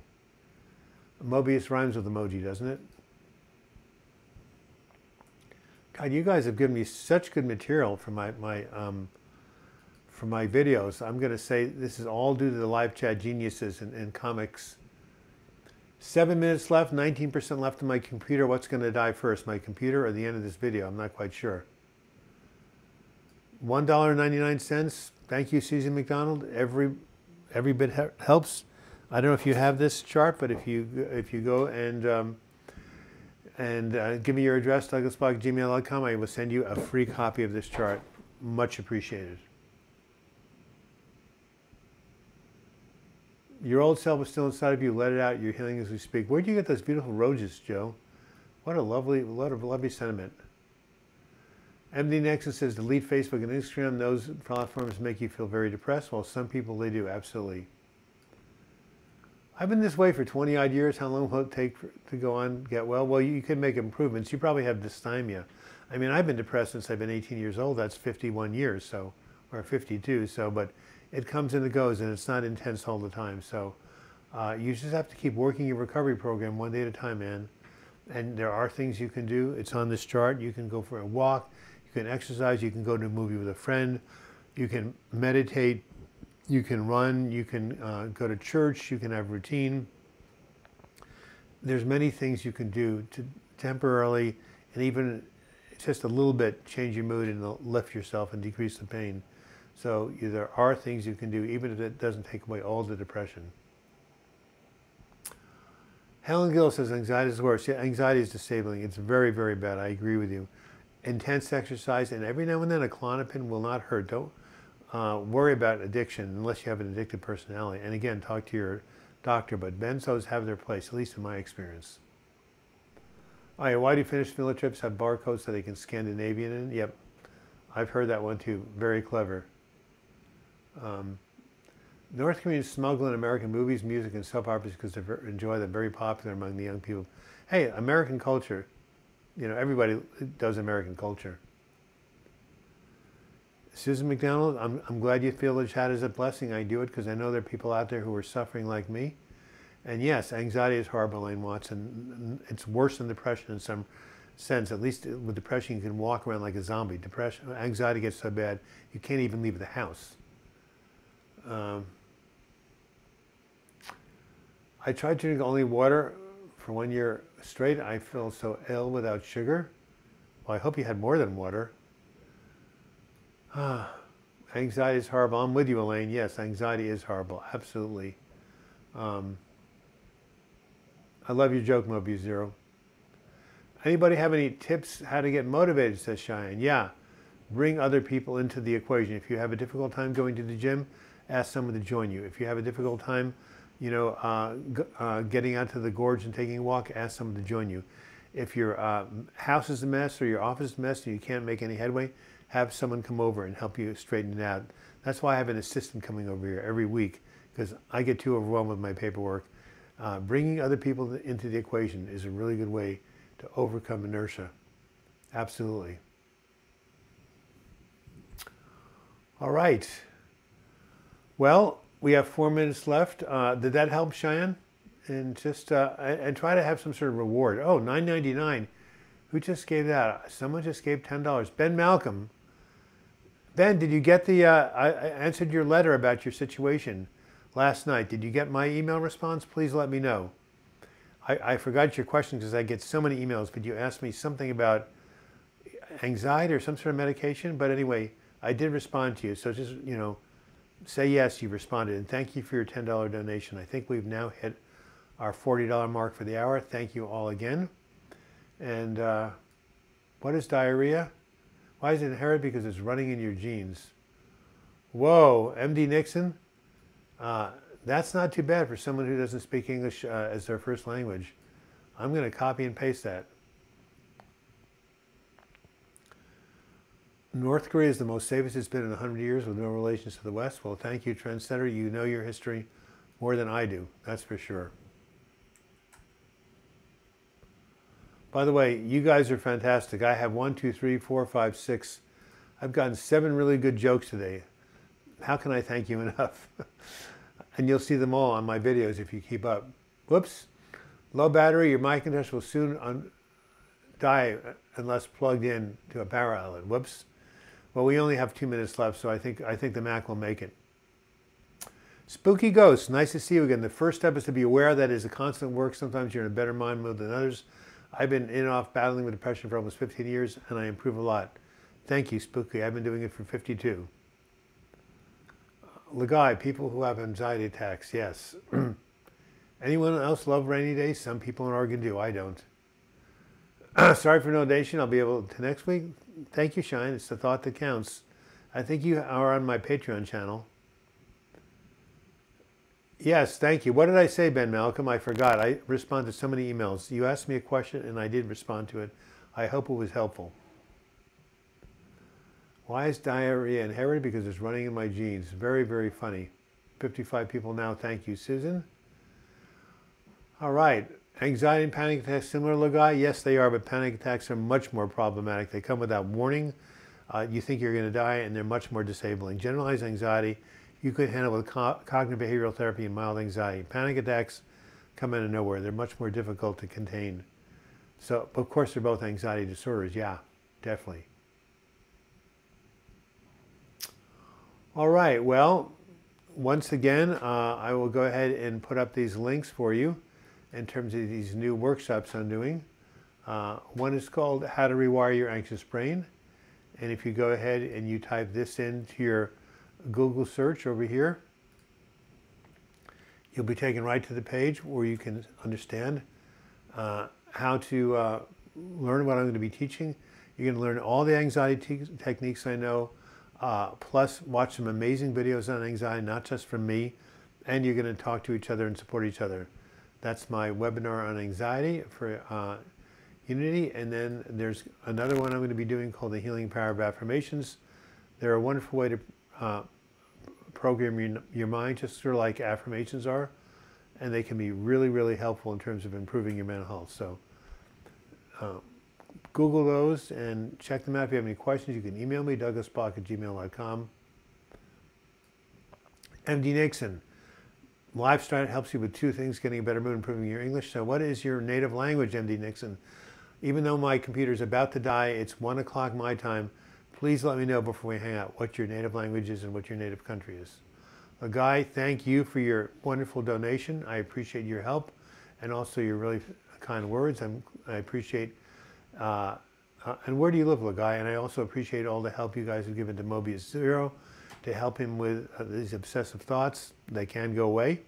Mobius rhymes with emoji, doesn't it? God, you guys have given me such good material for my videos. I'm going to say this is all due to the live chat geniuses and comics. 7 minutes left, 19% left on my computer. What's going to die first, my computer or the end of this video? I'm not quite sure. $1.99. Thank you, Susie McDonald. Every bit helps. I don't know if you have this chart, but if you go and give me your address, douglasbach@gmail.com, I will send you a free copy of this chart. Much appreciated. Your old self is still inside of you. Let it out. You're healing as we speak. Where do you get those beautiful roses, Joe? What a lovely sentiment. MD Nexus says, delete Facebook and Instagram. Those platforms make you feel very depressed. Well, some people, they do, absolutely. I've been this way for 20 odd years. How long will it take to go on, get well? Well, you can make improvements. You probably have dysthymia. I mean, I've been depressed since I've been 18 years old. That's 51 years, so, or 52, so, but it comes and it goes, and it's not intense all the time. So you just have to keep working your recovery program one day at a time, man. And there are things you can do. It's on this chart. You can go for a walk. You can exercise. You can go to a movie with a friend. You can meditate. You can run. You can go to church. You can have routine. There's many things you can do to temporarily and even just a little bit change your mood and lift yourself and decrease the pain. So there are things you can do, even if it doesn't take away all the depression. Helen Gill says anxiety is worse. Yeah, anxiety is disabling. It's very, very bad. I agree with you. Intense exercise, and every now and then a Klonopin will not hurt. Don't worry about addiction unless you have an addictive personality. And again, talk to your doctor, but benzos have their place, at least in my experience. All right, why do finished field trips have barcodes so they can Scandinavian in? Yep, I've heard that one too. Very clever. North Koreans smuggle in American movies, music, and soap operas because they enjoy them. Very popular among the young people. Hey, American culture. You know, everybody does American culture. Susan McDonald, I'm glad you feel the chat is a blessing. I do it because I know there are people out there who are suffering like me. And yes, anxiety is horrible, Elaine Watson. It's worse than depression in some sense. At least with depression, you can walk around like a zombie. Anxiety gets so bad, you can't even leave the house. I tried to drink only water for 1 year straight. I feel so ill without sugar. Well, I hope you had more than water. Anxiety is horrible. I'm with you, Elaine. Yes, anxiety is horrible. Absolutely. I love your joke, Mobius Zero. Anybody have any tips how to get motivated, says Cheyenne? Yeah, bring other people into the equation. If you have a difficult time going to the gym, ask someone to join you. If you have a difficult time, you know, getting out to the gorge and taking a walk, ask someone to join you. If your house is a mess or your office is a mess and you can't make any headway, have someone come over and help you straighten it out. That's why I have an assistant coming over here every week, because I get too overwhelmed with my paperwork. Bringing other people into the equation is a really good way to overcome inertia. Absolutely. All right. Well, we have 4 minutes left. Did that help, Cheyenne? And just and try to have some sort of reward. Oh, $9.99. Who just gave that? Someone just gave $10. Ben Malcolm. Ben, did you get the? I answered your letter about your situation last night. Did you get my email response? Please let me know. I forgot your question because I get so many emails, but you asked me something about anxiety or some sort of medication. But anyway, I did respond to you. So just, say yes, you responded. And thank you for your $10 donation. I think we've now hit our $40 mark for the hour. Thank you all again. And what is diarrhea? Why is it inherited? Because it's running in your genes. Whoa, MD Nixon. That's not too bad for someone who doesn't speak English as their first language. I'm going to copy and paste that. North Korea is the most safest it's been in 100 years with no relations to the West. Well, thank you, Trendsetter. You know your history more than I do. That's for sure. By the way, you guys are fantastic. I have 1, 2, 3, 4, 5, 6. I've gotten 7 really good jokes today. How can I thank you enough? And you'll see them all on my videos if you keep up. Whoops. Low battery, your Macintosh will soon die unless plugged in to a power outlet. Whoops. Well, we only have 2 minutes left, so I think the Mac will make it. Spooky Ghost, nice to see you again. The first step is to be aware that is a constant work. Sometimes you're in a better mind mode than others. I've been in and off battling with depression for almost 15 years, and I improve a lot. Thank you, Spooky. I've been doing it for 52. Lagai, people who have anxiety attacks, yes. Anyone else love rainy days? Some people in Oregon do. I don't. Sorry for no donation. I'll be able to next week. Thank you, Shine. It's the thought that counts. I think you are on my Patreon channel. Yes, thank you. What did I say, Ben Malcolm? I forgot. I responded to so many emails. You asked me a question, and I did respond to it. I hope it was helpful. Why is diarrhea inherited? Because it's running in my genes. Very, very funny. 55 people now. Thank you, Susan. All right. Anxiety and panic attacks similar, Lagai? Yes, they are, but panic attacks are much more problematic. They come without warning. You think you're going to die, and they're much more disabling. Generalized anxiety, you could handle with cognitive behavioral therapy and mild anxiety. Panic attacks come out of nowhere. They're much more difficult to contain. So, of course, they're both anxiety disorders. Yeah, definitely. All right. Well, once again, I will go ahead and put up these links for you in terms of these new workshops I'm doing. One is called How to Rewire Your Anxious Brain. And if you go ahead and you type this into your Google search over here, you'll be taken right to the page where you can understand how to learn what I'm going to be teaching. You're going to learn all the anxiety techniques I know, plus watch some amazing videos on anxiety, not just from me, and you're going to talk to each other and support each other. That's my webinar on anxiety for Unity, and then there's another one I'm going to be doing called the Healing Power of Affirmations. They're a wonderful way to program your mind, just sort of like affirmations are, and they can be really, really helpful in terms of improving your mental health. So Google those and check them out. If you have any questions, you can email me, douglasbach@gmail.com. MD Nixon, LiveStart helps you with 2 things, getting a better mood, improving your English. So what is your native language, MD Nixon? Even though my computer's about to die, it's 1 o'clock my time. Please let me know before we hang out what your native language is and what your native country is. Guy, thank you for your wonderful donation. I appreciate your help and also your really kind words. I appreciate, and where do you live, Lagai? And I also appreciate all the help you guys have given to Mobius Zero to help him with these obsessive thoughts. They can go away.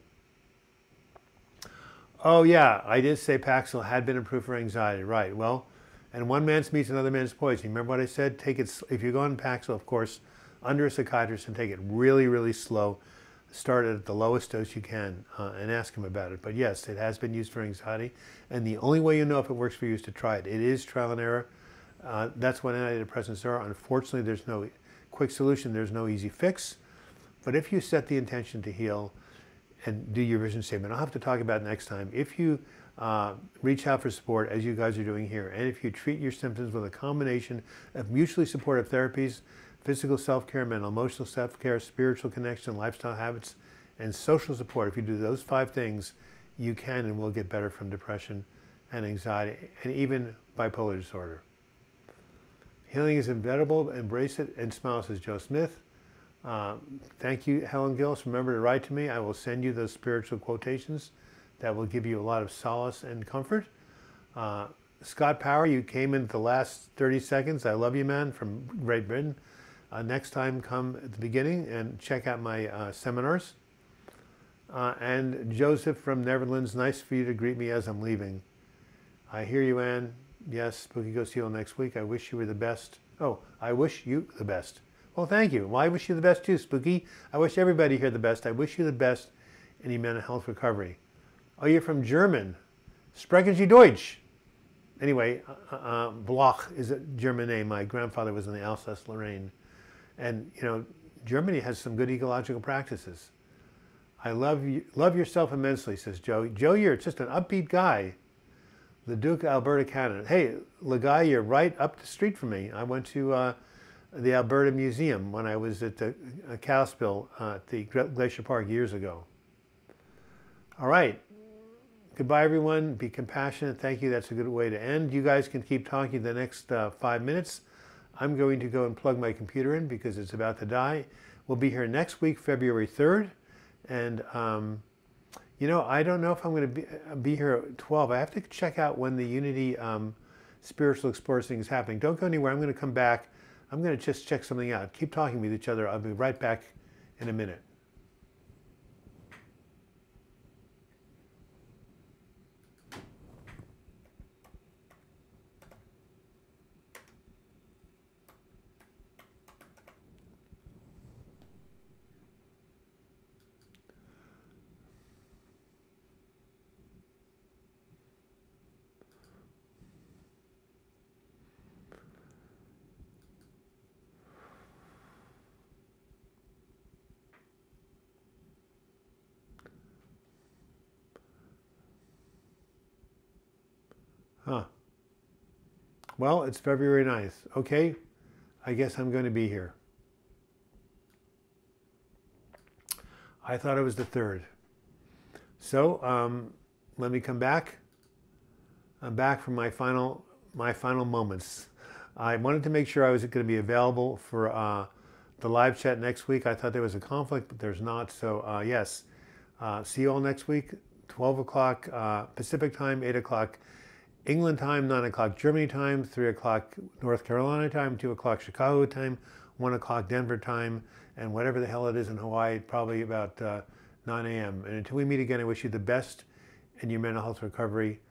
Oh yeah, I did say Paxil had been approved for anxiety, right? Well, and one man's meat's another man's poison. Remember what I said? Take it, if you're going Paxil, of course, under a psychiatrist, and take it really, really slow. Start at the lowest dose you can and ask him about it. But yes, it has been used for anxiety. And the only way you know if it works for you is to try it. It is trial and error. That's what antidepressants are. Unfortunately, there's no quick solution. There's no easy fix. But if you set the intention to heal, and do your vision statement. I'll have to talk about it next time. If you reach out for support, as you guys are doing here, and if you treat your symptoms with a combination of mutually supportive therapies, physical self-care, mental, emotional self-care, spiritual connection, lifestyle habits, and social support, if you do those 5 things, you can and will get better from depression and anxiety and even bipolar disorder. Healing is inevitable. Embrace it and smile, says Joe Smith. Thank you, Helen Gillis. Remember to write to me. I will send you those spiritual quotations that will give you a lot of solace and comfort. Scott Power, you came in the last 30 seconds. I love you, man, from Great Britain. Next time, come at the beginning and check out my seminars. And Joseph from Netherlands, nice for you to greet me as I'm leaving. I hear you, Ann. Yes, Spooky Ghost Heal next week. I wish you were the best. Oh, I wish you the best. Well, thank you. Well, I wish you the best too, Spooky. I wish everybody here the best. I wish you the best in your mental health recovery. Oh, you're from German. Sprechen Sie Deutsch? Anyway, Bloch is a German name. My grandfather was in the Alsace-Lorraine. And, you know, Germany has some good ecological practices. I love yourself immensely, says Joe. Joe, you're just an upbeat guy. Leduc, Alberta, Canada. Hey, Leguy, you're right up the street from me. I went to the Alberta Museum when I was at the Kalispell at the Glacier Park years ago. All right. Goodbye, everyone. Be compassionate. Thank you. That's a good way to end. You guys can keep talking the next 5 minutes. I'm going to go and plug my computer in because it's about to die. We'll be here next week, February 3rd. And, you know, I don't know if I'm going to be here at 12. I have to check out when the Unity Spiritual Explorers thing is happening. Don't go anywhere. I'm going to come back. I'm going to just check something out. Keep talking with each other. I'll be right back in a minute. Huh. Well, it's February 9th. Okay, I guess I'm going to be here. I thought it was the 3rd. So let me come back. I'm back from my final moments. I wanted to make sure I was going to be available for the live chat next week. I thought there was a conflict, but there's not. So yes, see you all next week, 12 o'clock Pacific time, 8 o'clock England time, 9 o'clock Germany time, 3 o'clock North Carolina time, 2 o'clock Chicago time, 1 o'clock Denver time, and whatever the hell it is in Hawaii, probably about 9 a.m. And until we meet again, I wish you the best in your mental health recovery.